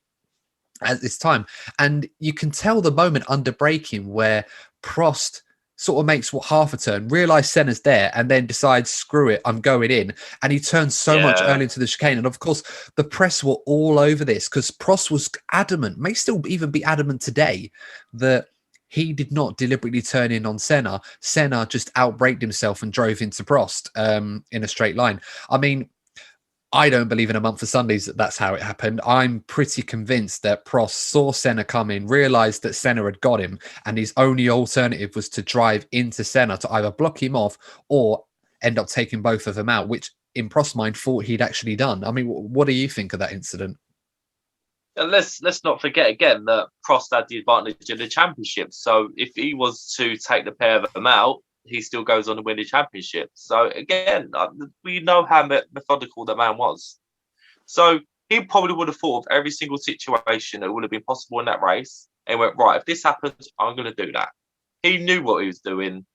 at this time. And you can tell the moment under braking where Prost sort of makes half a turn, realize Senna's there, and then decides, screw it, I'm going in. And he turns so much early into the chicane. And of course, the press were all over this because Prost was adamant, may still even be adamant today, that he did not deliberately turn in on Senna. Senna just outbraked himself and drove into Prost in a straight line. I mean, I don't believe in a month of Sundays that that's how it happened. I'm pretty convinced that Prost saw Senna come in, realized that Senna had got him, and his only alternative was to drive into Senna to either block him off or end up taking both of them out, which in Prost's mind thought he'd actually done. I mean, what do you think of that incident? And let's not forget again that Prost had the advantage in the championship. So if he was to take the pair of them out, he still goes on to win the championship. So again, we know how methodical the man was. So he probably would have thought of every single situation that would have been possible in that race and went, right, if this happens, I'm going to do that. He knew what he was doing.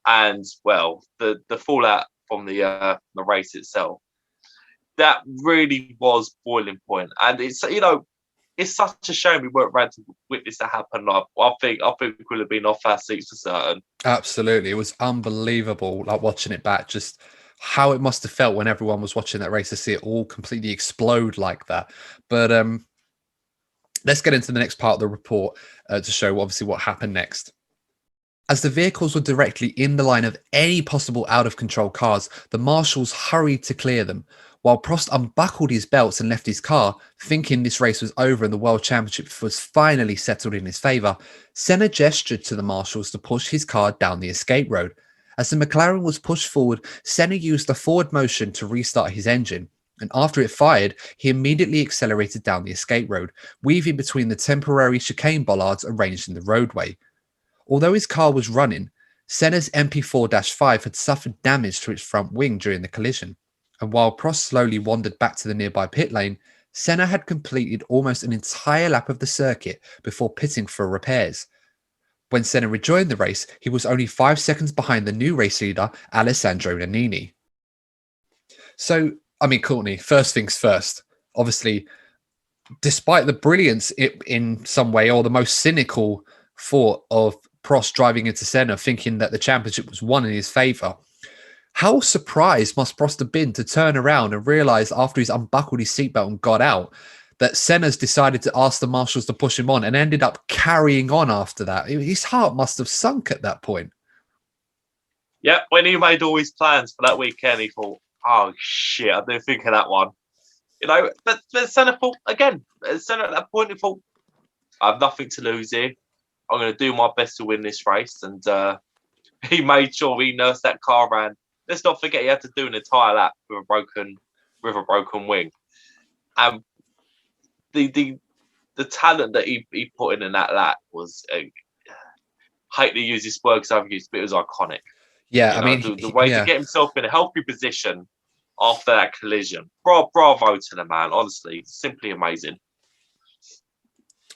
And, well, the fallout from the race itself, that really was boiling point. And it's, you know, it's such a shame we weren't ready to witness that happen. I think we could have been off our seats for certain. Absolutely. It was unbelievable, like watching it back, just how it must have felt when everyone was watching that race to see it all completely explode like that. But let's get into the next part of the report to show obviously what happened next. As the vehicles were directly in the line of any possible out-of-control cars, the marshals hurried to clear them. While Prost unbuckled his belts and left his car, thinking this race was over and the World Championship was finally settled in his favour, Senna gestured to the marshals to push his car down the escape road. As the McLaren was pushed forward, Senna used the forward motion to restart his engine, and after it fired, he immediately accelerated down the escape road, weaving between the temporary chicane bollards arranged in the roadway. Although his car was running, Senna's MP4-5 had suffered damage to its front wing during the collision. And while Prost slowly wandered back to the nearby pit lane, Senna had completed almost an entire lap of the circuit before pitting for repairs. When Senna rejoined the race, he was only 5 seconds behind the new race leader, Alessandro Nannini. So, I mean, Courtney, first things first. Obviously, despite the brilliance in some way, or the most cynical thought of Prost driving into Senna, thinking that the championship was won in his favour, how surprised must Prost have been to turn around and realise after he's unbuckled his seatbelt and got out that Senna's decided to ask the marshals to push him on and ended up carrying on after that. His heart must have sunk at that point. Yeah, when he made all his plans for that weekend, he thought, oh, shit, I didn't think of that one. You know, but Senna thought, again, Senna at that point, he thought, I have nothing to lose here. I'm going to do my best to win this race. And he made sure he nursed that car around. Let's not forget he had to do an entire lap with a broken wing. The talent that he put in that lap was, I hate to use this word because I've used, but it was iconic. Yeah, I mean, the way to get himself in a healthy position after that collision. Bravo to the man, honestly, simply amazing.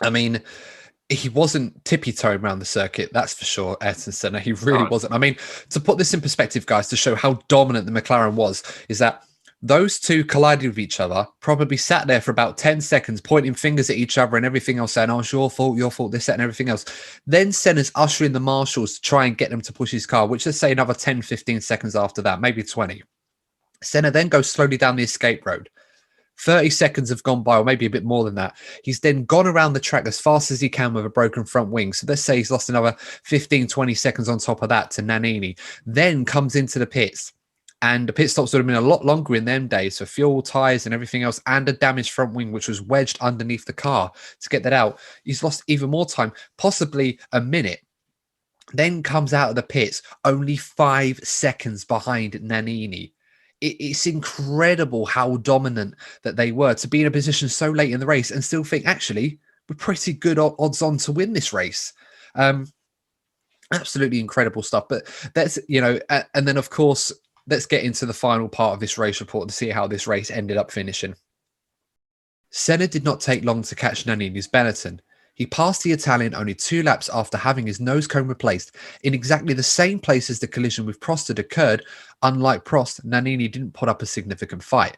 I mean, he wasn't tippy-toeing around the circuit, that's for sure, Ayrton Senna. He really wasn't. I mean, to put this in perspective, guys, to show how dominant the McLaren was, is that those two collided with each other, probably sat there for about 10 seconds, pointing fingers at each other and everything else, saying, oh, it's your fault, this, that, and everything else. Then Senna's ushering the marshals to try and get them to push his car, which let's say another 10, 15 seconds after that, maybe 20. Senna then goes slowly down the escape road. 30 seconds have gone by, or maybe a bit more than that. He's then gone around the track as fast as he can with a broken front wing. So let's say he's lost another 15, 20 seconds on top of that to Nannini. Then comes into the pits. And the pit stops would have been a lot longer in them days for fuel, tyres and everything else, and a damaged front wing, which was wedged underneath the car to get that out. He's lost even more time, possibly a minute. Then comes out of the pits, only 5 seconds behind Nannini. It's incredible how dominant that they were to be in a position so late in the race and still think, actually, we're pretty good odds on to win this race. Absolutely incredible stuff. But that's, and then, of course, let's get into the final part of this race report to see how this race ended up finishing. Senna did not take long to catch Nannini's Benetton. He passed the Italian only 2 laps after having his nose cone replaced in exactly the same place as the collision with Prost had occurred. Unlike Prost, Nannini didn't put up a significant fight.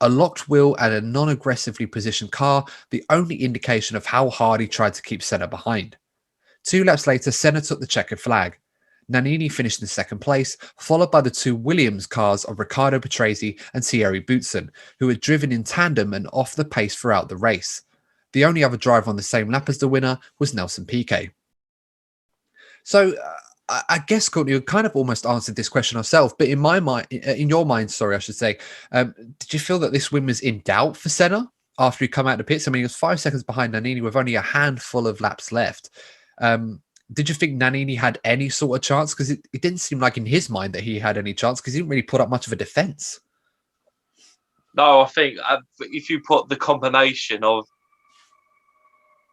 A locked wheel and a non-aggressively positioned car, the only indication of how hard he tried to keep Senna behind. 2 laps later, Senna took the checkered flag. Nannini finished in second place, followed by the 2 Williams cars of Riccardo Patrese and Thierry Boutsen, who had driven in tandem and off the pace throughout the race. The only other driver on the same lap as the winner was Nelson Piquet. So I guess, Courtney, you kind of almost answered this question ourselves, but in your mind, I should say, did you feel that this win was in doubt for Senna after he come out of the pits? I mean, he was 5 seconds behind Nannini with only a handful of laps left. Did you think Nannini had any sort of chance? Because it didn't seem like in his mind that he had any chance because he didn't really put up much of a defence. No, I think if you put the combination of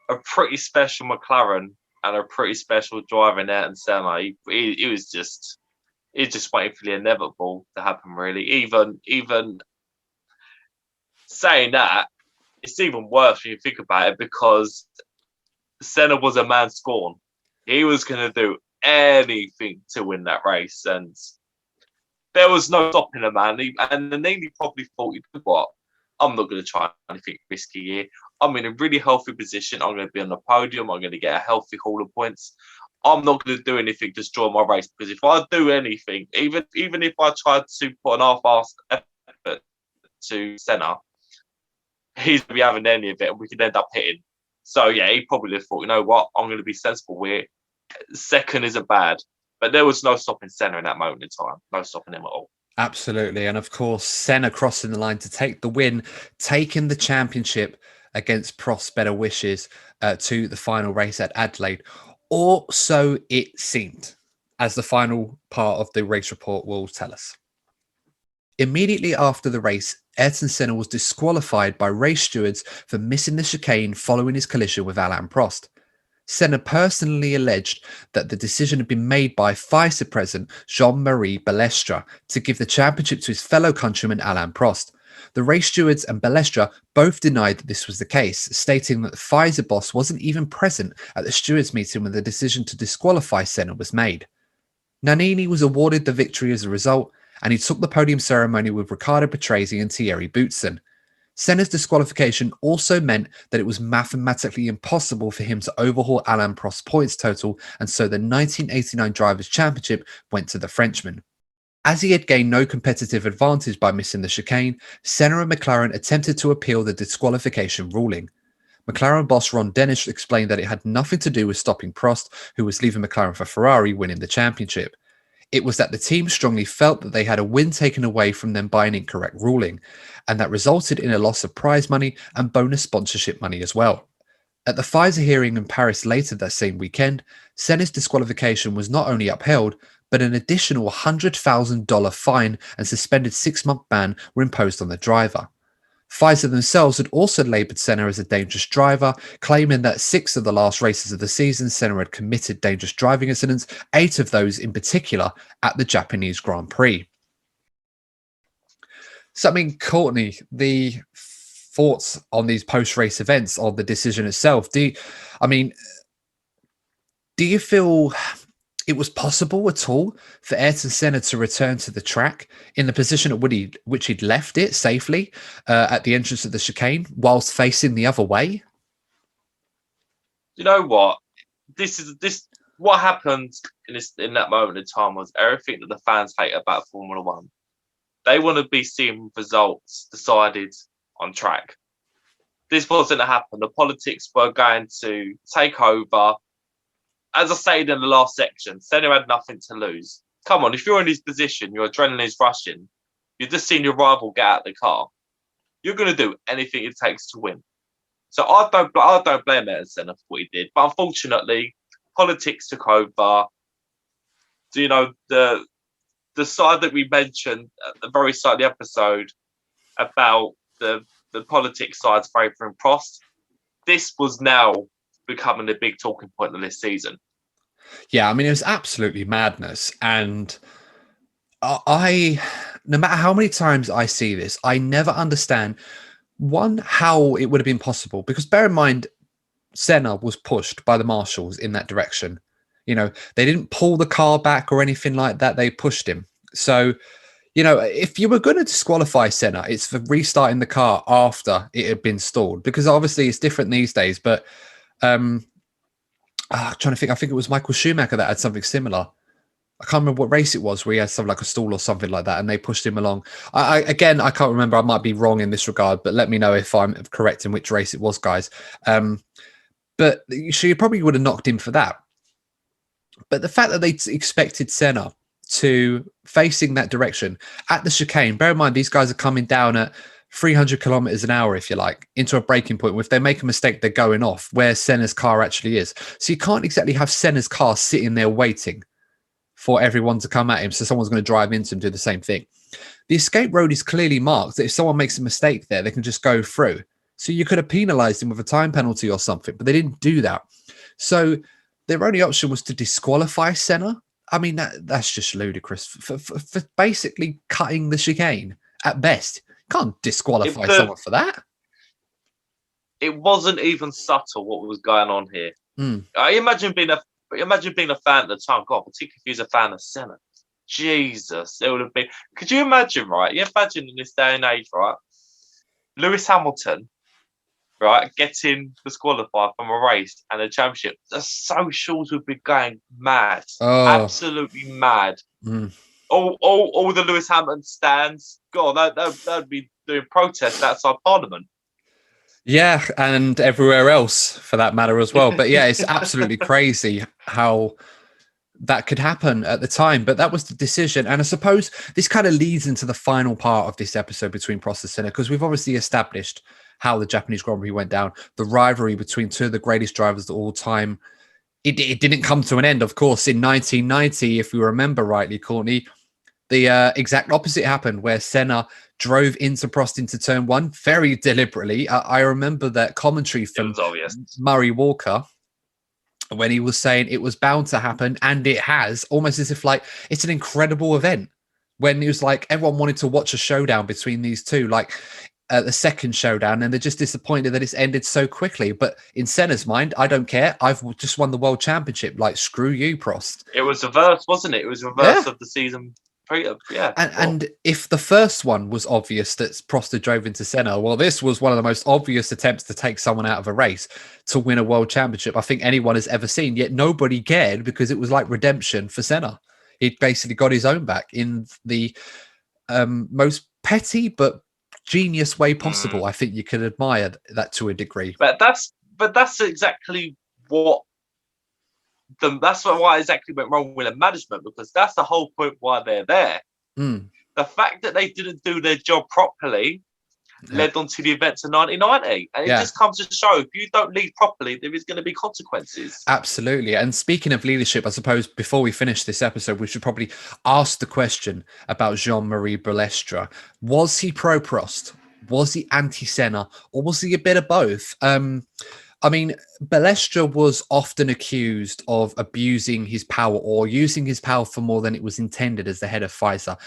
a pretty special McLaren and a pretty special driver in Ayrton Senna, it was just waiting for the inevitable to happen, really. Even saying that, it's even worse when you think about it because Senna was a man scorned. He was going to do anything to win that race, and there was no stopping the man. And Nannini probably thought, you know what, I'm not going to try anything risky here. I'm in a really healthy position. I'm going to be on the podium. I'm going to get a healthy haul of points. I'm not going to do anything to destroy my race because if I do anything, even if I tried to put an half-assed effort to Senna, he's going to be having any of it and we could end up hitting. So, yeah, he probably thought, you know what, I'm going to be sensible here. Second isn't bad. But there was no stopping Senna in that moment in time. No stopping him at all. Absolutely. And of course, Senna crossing the line to take the win, taking the championship against Prost's better wishes to the final race at Adelaide. Or so it seemed, as the final part of the race report will tell us. Immediately after the race, Ayrton Senna was disqualified by race stewards for missing the chicane following his collision with Alain Prost. Senna personally alleged that the decision had been made by FISA President Jean-Marie Balestre to give the championship to his fellow countryman Alain Prost, The race stewards and Balestra both denied that this was the case, stating that the Pfizer boss wasn't even present at the stewards meeting when the decision to disqualify Senna was made. Nannini was awarded the victory as a result, and he took the podium ceremony with Riccardo Patrese and Thierry Boutsen. Senna's disqualification also meant that it was mathematically impossible for him to overhaul Alain Prost's points total, and so the 1989 Drivers' Championship went to the Frenchman. As he had gained no competitive advantage by missing the chicane, Senna and McLaren attempted to appeal the disqualification ruling. McLaren boss Ron Dennis explained that it had nothing to do with stopping Prost, who was leaving McLaren for Ferrari, winning the championship. It was that the team strongly felt that they had a win taken away from them by an incorrect ruling, and that resulted in a loss of prize money and bonus sponsorship money as well. At the FISA hearing in Paris later that same weekend, Senna's disqualification was not only upheld, but an additional $100,000 fine and suspended 6-month ban were imposed on the driver. FISA themselves had also labelled Senna as a dangerous driver, claiming that 6 of the last races of the season, Senna had committed dangerous driving incidents, 8 of those in particular at the Japanese Grand Prix. So, I mean, Courtney, the thoughts on these post-race events, on the decision itself, do you feel it was possible at all for Ayrton Senna to return to the track in the position at which he'd left it safely at the entrance of the chicane whilst facing the other way? You know what? What happened in that moment in time was everything that the fans hate about Formula One. They want to be seeing results decided on track. This wasn't to happen. The politics were going to take over. As I stated in the last section, Senna had nothing to lose. Come on, if you're in his position, your adrenaline is rushing, you've just seen your rival get out of the car, you're going to do anything it takes to win. So I don't blame Ayrton Senna for what he did. But unfortunately, politics took over. You know, the side that we mentioned at the very start of the episode about the politics sides favouring Prost, this was now becoming the big talking point of this season. Yeah, I mean, it was absolutely madness. And I no matter how many times I see this, I never understand, one, how it would have been possible. Because bear in mind, Senna was pushed by the marshals in that direction. You know, they didn't pull the car back or anything like that. They pushed him. So, you know, if you were going to disqualify Senna, it's for restarting the car after it had been stalled. Because obviously it's different these days. But I'm trying to think. I think it was Michael Schumacher that had something similar. I can't remember what race it was where he had something like a stall or something like that, and they pushed him along. I can't remember. I might be wrong in this regard, but let me know if I'm correct in which race it was, guys. But you probably would have knocked him for that. But the fact that they expected Senna to facing that direction at the chicane, bear in mind, these guys are coming down at 300 kilometers an hour, if you like, into a braking point. If they make a mistake, they're going off where Senna's car actually is. So you can't exactly have Senna's car sitting there waiting for everyone to come at him. So someone's going to drive into him and do the same thing. The escape road is clearly marked that if someone makes a mistake there, they can just go through. So you could have penalized him with a time penalty or something, but they didn't do that. So their only option was to disqualify Senna. I mean, that's just ludicrous for basically cutting the chicane at best. Can't disqualify someone for that. It wasn't even subtle what was going on here. I imagine being a fan at the time, God, particularly if he was a fan of Senna. Jesus, it would have been. Could you imagine, right? You imagine in this day and age, right? Lewis Hamilton, right, getting disqualified from a race and a championship. The socials would be going mad, absolutely mad. All the Lewis Hamilton stands, God, that'd be doing protests outside Parliament. Yeah, and everywhere else for that matter as well. But yeah, it's absolutely crazy how that could happen at the time. But that was the decision. And I suppose this kind of leads into the final part of this episode between Prost and Senna, because we've obviously established how the Japanese Grand Prix went down, the rivalry between two of the greatest drivers of all time. It didn't come to an end, of course, in 1990, if we remember rightly, Courtney. The exact opposite happened, where Senna drove into Prost into turn one very deliberately. I remember that commentary from Murray Walker when he was saying it was bound to happen, and it has, almost as if like it's an incredible event when it was like everyone wanted to watch a showdown between these two, like the second showdown, and they're just disappointed that it's ended so quickly. But in Senna's mind, I don't care. I've just won the world championship. Like, screw you, Prost. It was reverse, wasn't it? It was reverse of the season. Yeah. And if the first one was obvious that Prost had drove into Senna, well, this was one of the most obvious attempts to take someone out of a race to win a world championship I think anyone has ever seen. Yet nobody cared because it was like redemption for Senna. He basically got his own back in the most petty but genius way possible. I think you could admire that to a degree. But that's exactly what. That's why exactly went wrong with the management, because that's the whole point why they're there. The fact that they didn't do their job properly led on to the events of 1990. And it just comes to show, if you don't lead properly, there is going to be consequences. Absolutely. And speaking of leadership, I suppose before we finish this episode, we should probably ask the question about Jean-Marie Balestre. Was he pro-Prost? Was he anti-Senna? Or was he a bit of both? I mean, Balestre was often accused of abusing his power or using his power for more than it was intended as the head of FISA.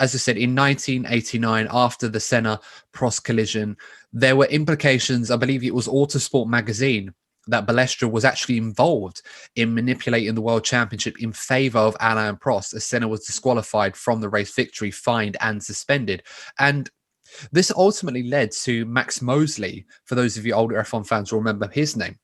As I said, in 1989, after the Senna-Prost collision, there were implications. I believe it was Autosport magazine that Balestre was actually involved in manipulating the World Championship in favour of Alain Prost, as Senna was disqualified from the race victory, fined and suspended. And this ultimately led to Max Mosley, for those of you older F1 fans will remember his name,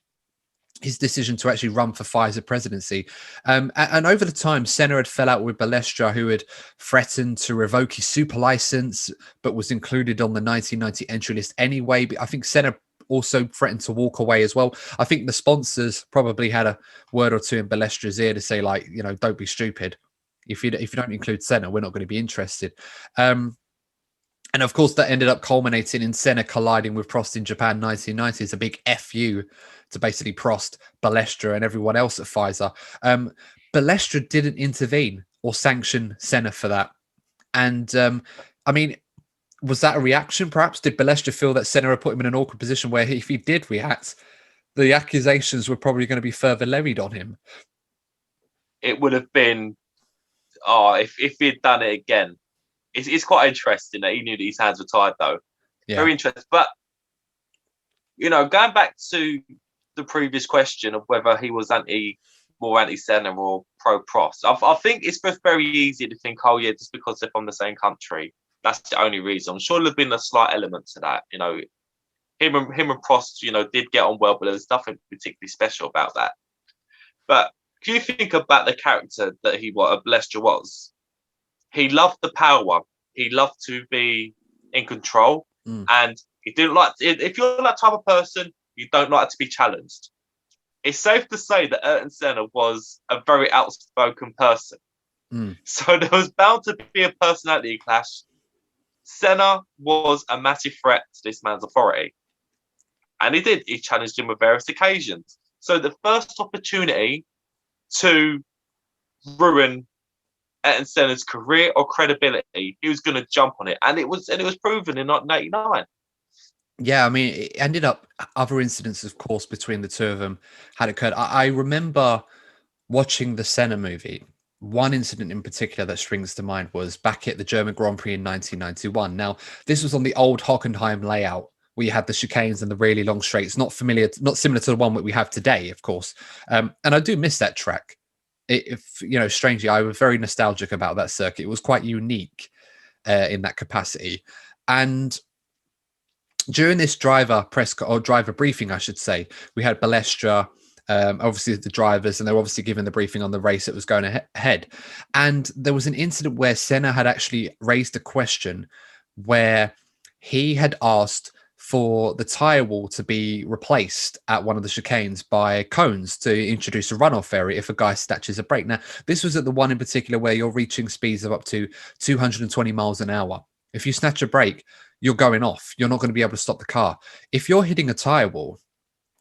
his decision to actually run for FISA presidency. And over the time, Senna had fell out with Balestre, who had threatened to revoke his super license, but was included on the 1990 entry list anyway. But I think Senna also threatened to walk away as well. I think the sponsors probably had a word or two in Balestre's ear to say, like, you know, don't be stupid. If you don't include Senna, we're not going to be interested. And of course, that ended up culminating in Senna colliding with Prost in Japan 1990. It's a big FU to basically Prost, Balestre, and everyone else at FISA. Balestre didn't intervene or sanction Senna for that. And I mean, was that a reaction perhaps? Did Balestre feel that Senna had put him in an awkward position where if he did react, the accusations were probably going to be further levied on him? It would have been, if he'd done it again. It's quite interesting that he knew that his hands were tied, though. Yeah. Very interesting. But, you know, going back to the previous question of whether he was more anti-Senna or pro-Prost, I think it's very easy to think, oh, yeah, just because they're from the same country, that's the only reason. I'm sure there's been a slight element to that. You know, him and Prost, you know, did get on well, but there was nothing particularly special about that. But can you think about the character that Balestre was? He loved the power. He loved to be in control. And he didn't like, if you're that type of person, you don't like to be challenged. It's safe to say that Ayrton Senna was a very outspoken person. So there was bound to be a personality clash. Senna was a massive threat to this man's authority. And he did. He challenged him on various occasions. So the first opportunity to ruin Ayrton Senna's career or credibility, he was going to jump on it, and it was proven in 1989. Yeah, I mean, it ended up other incidents, of course, between the two of them had occurred. I remember watching the Senna movie. One incident in particular that springs to mind was back at the German Grand Prix in 1991. Now, this was on the old Hockenheim layout. We had the chicanes and the really long straights, not similar to the one that we have today, of course. And I do miss that track. Strangely, I was very nostalgic about that circuit. It was quite unique in that capacity. And during this driver briefing, I should say, we had Balestre, obviously the drivers, and they were obviously given the briefing on the race that was going ahead. And there was an incident where Senna had actually raised a question where he had asked for the tyre wall to be replaced at one of the chicanes by cones to introduce a runoff area if a guy snatches a brake. Now, this was at the one in particular where you're reaching speeds of up to 220 miles an hour. If you snatch a brake, you're going off. You're not going to be able to stop the car. If you're hitting a tyre wall,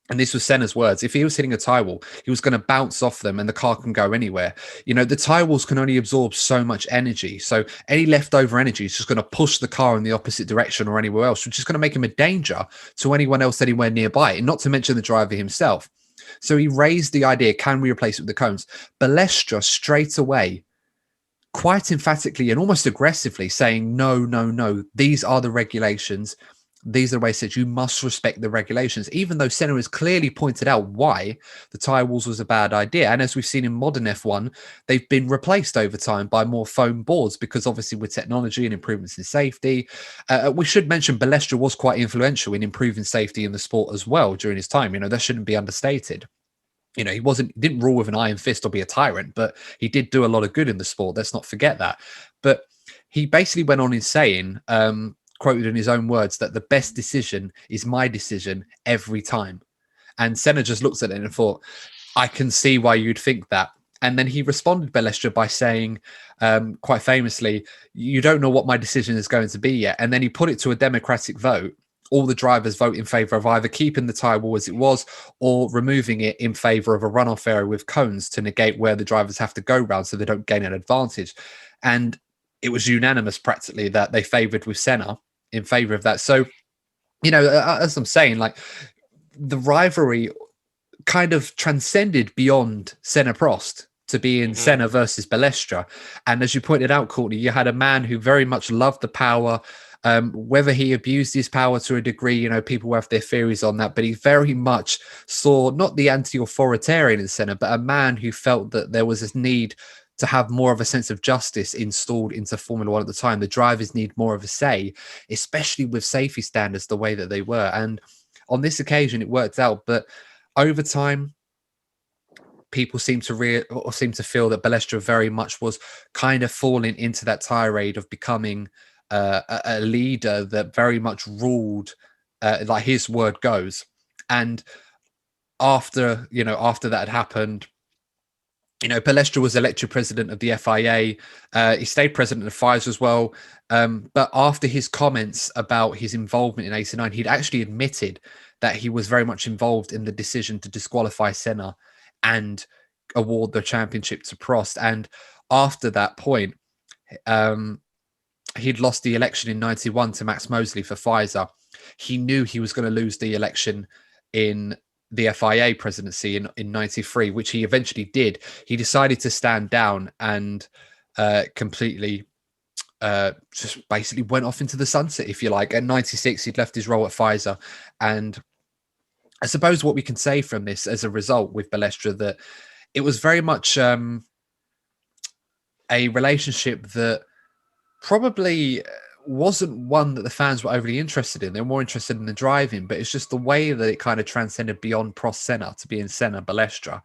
and this was Senna's words, if he was hitting a tyre wall, he was going to bounce off them and the car can go anywhere. You know, the tyre walls can only absorb so much energy. So any leftover energy is just going to push the car in the opposite direction or anywhere else, which is going to make him a danger to anyone else anywhere nearby, and not to mention the driver himself. So he raised the idea, can we replace it with the cones? Balestre straight away quite emphatically and almost aggressively saying, no, no, no, these are the regulations. These are the ways that you must respect the regulations, even though Senna has clearly pointed out why the tyre walls was a bad idea. And as we've seen in modern F1, they've been replaced over time by more foam boards because obviously with technology and improvements in safety, we should mention Balestra was quite influential in improving safety in the sport as well during his time. You know, that shouldn't be understated. You know, he didn't rule with an iron fist or be a tyrant, but he did do a lot of good in the sport. Let's not forget that. But he basically went on in saying, quoted in his own words, that the best decision is my decision every time. And Senna just looked at it and thought, I can see why you'd think that. And then he responded, Balestra, by saying, quite famously, you don't know what my decision is going to be yet. And then he put it to a democratic vote. All the drivers vote in favour of either keeping the tyre wall as it was or removing it in favour of a runoff area with cones to negate where the drivers have to go round so they don't gain an advantage. And it was unanimous practically that they favoured with Senna in favour of that. So, you know, as I'm saying, like, the rivalry kind of transcended beyond Senna Prost to be in Senna versus Balestra. And as you pointed out, Courtney, you had a man who very much loved the power. Whether he abused his power to a degree, you know, people have their theories on that, but he very much saw not the anti-authoritarian in Senna, but a man who felt that there was this need to have more of a sense of justice installed into Formula One at the time. The drivers need more of a say, especially with safety standards the way that they were. And on this occasion, it worked out. But over time, people seem to feel that Balestra very much was kind of falling into that tirade of becoming a leader that very much ruled like his word goes. And after that had happened, you know, Balestra was elected president of the FIA. He stayed president of FIA as well. But after his comments about his involvement in 89, he'd actually admitted that he was very much involved in the decision to disqualify Senna and award the championship to Prost. And after that point, he'd lost the election in 91 to Max Mosley for Pfizer. He knew he was going to lose the election in the FIA presidency in 93, which he eventually did. He decided to stand down and completely just basically went off into the sunset, if you like. At 96, he'd left his role at Pfizer. And I suppose what we can say from this as a result with Balestra, that it was very much a relationship that probably wasn't one that the fans were overly interested in. They were more interested in the driving, but it's just the way that it kind of transcended beyond Prost Senna to be in Senna Balestra.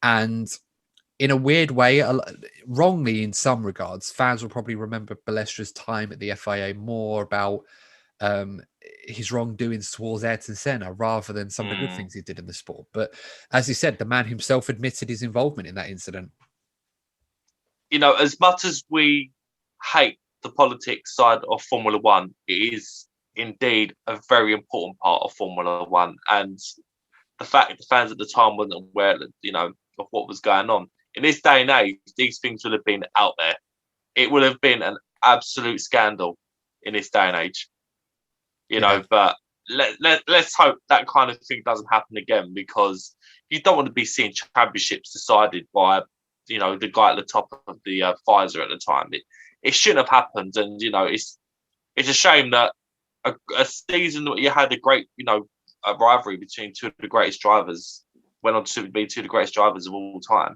And in a weird way, wrongly in some regards, fans will probably remember Balestra's time at the FIA more about his wrongdoings towards Ayrton Senna rather than some of the good things he did in the sport. But as he said, the man himself admitted his involvement in that incident. You know, as much as we hate the politics side of Formula One, it is indeed a very important part of Formula One. And the fact that the fans at the time wasn't aware, you know, of what was going on. In this day and age, these things would have been out there. It would have been an absolute scandal in this day and age. You know, but let's hope that kind of thing doesn't happen again, because you don't want to be seeing championships decided by, you know, the guy at the top of the Pfizer at the time. It shouldn't have happened, and you know, it's a shame that a season that you had a great, you know, a rivalry between two of the greatest drivers, went on to be two of the greatest drivers of all time,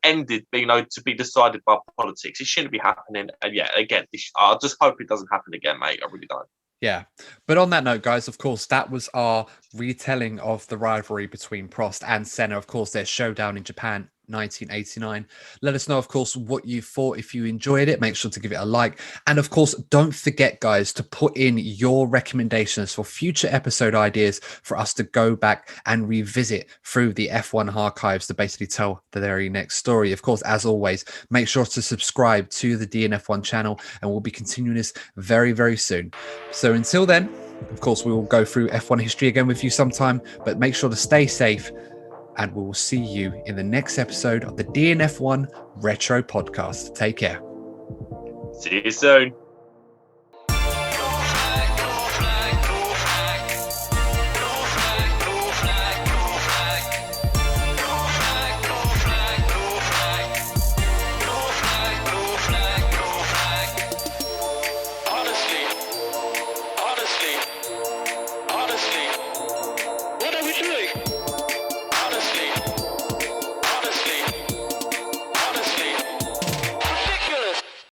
ended being, you know, to be decided by politics. It shouldn't be happening, and yeah, again, I just hope it doesn't happen again, mate. I really don't. Yeah. But on that note, guys, of course, that was our retelling of the rivalry between Prost and Senna. Of course, their showdown in Japan, 1989. Let us know, of course, what you thought. If you enjoyed it, make sure to give it a like. And of course, don't forget, guys, to put in your recommendations for future episode ideas for us to go back and revisit through the F1 archives to basically tell the very next story. Of course, as always, make sure to subscribe to the DNF1 channel, and we'll be continuing this very, very soon. So until then, of course, we will go through F1 history again with you sometime, but make sure to stay safe, and we will see you in the next episode of the DNF1 Retro Podcast. Take care. See you soon.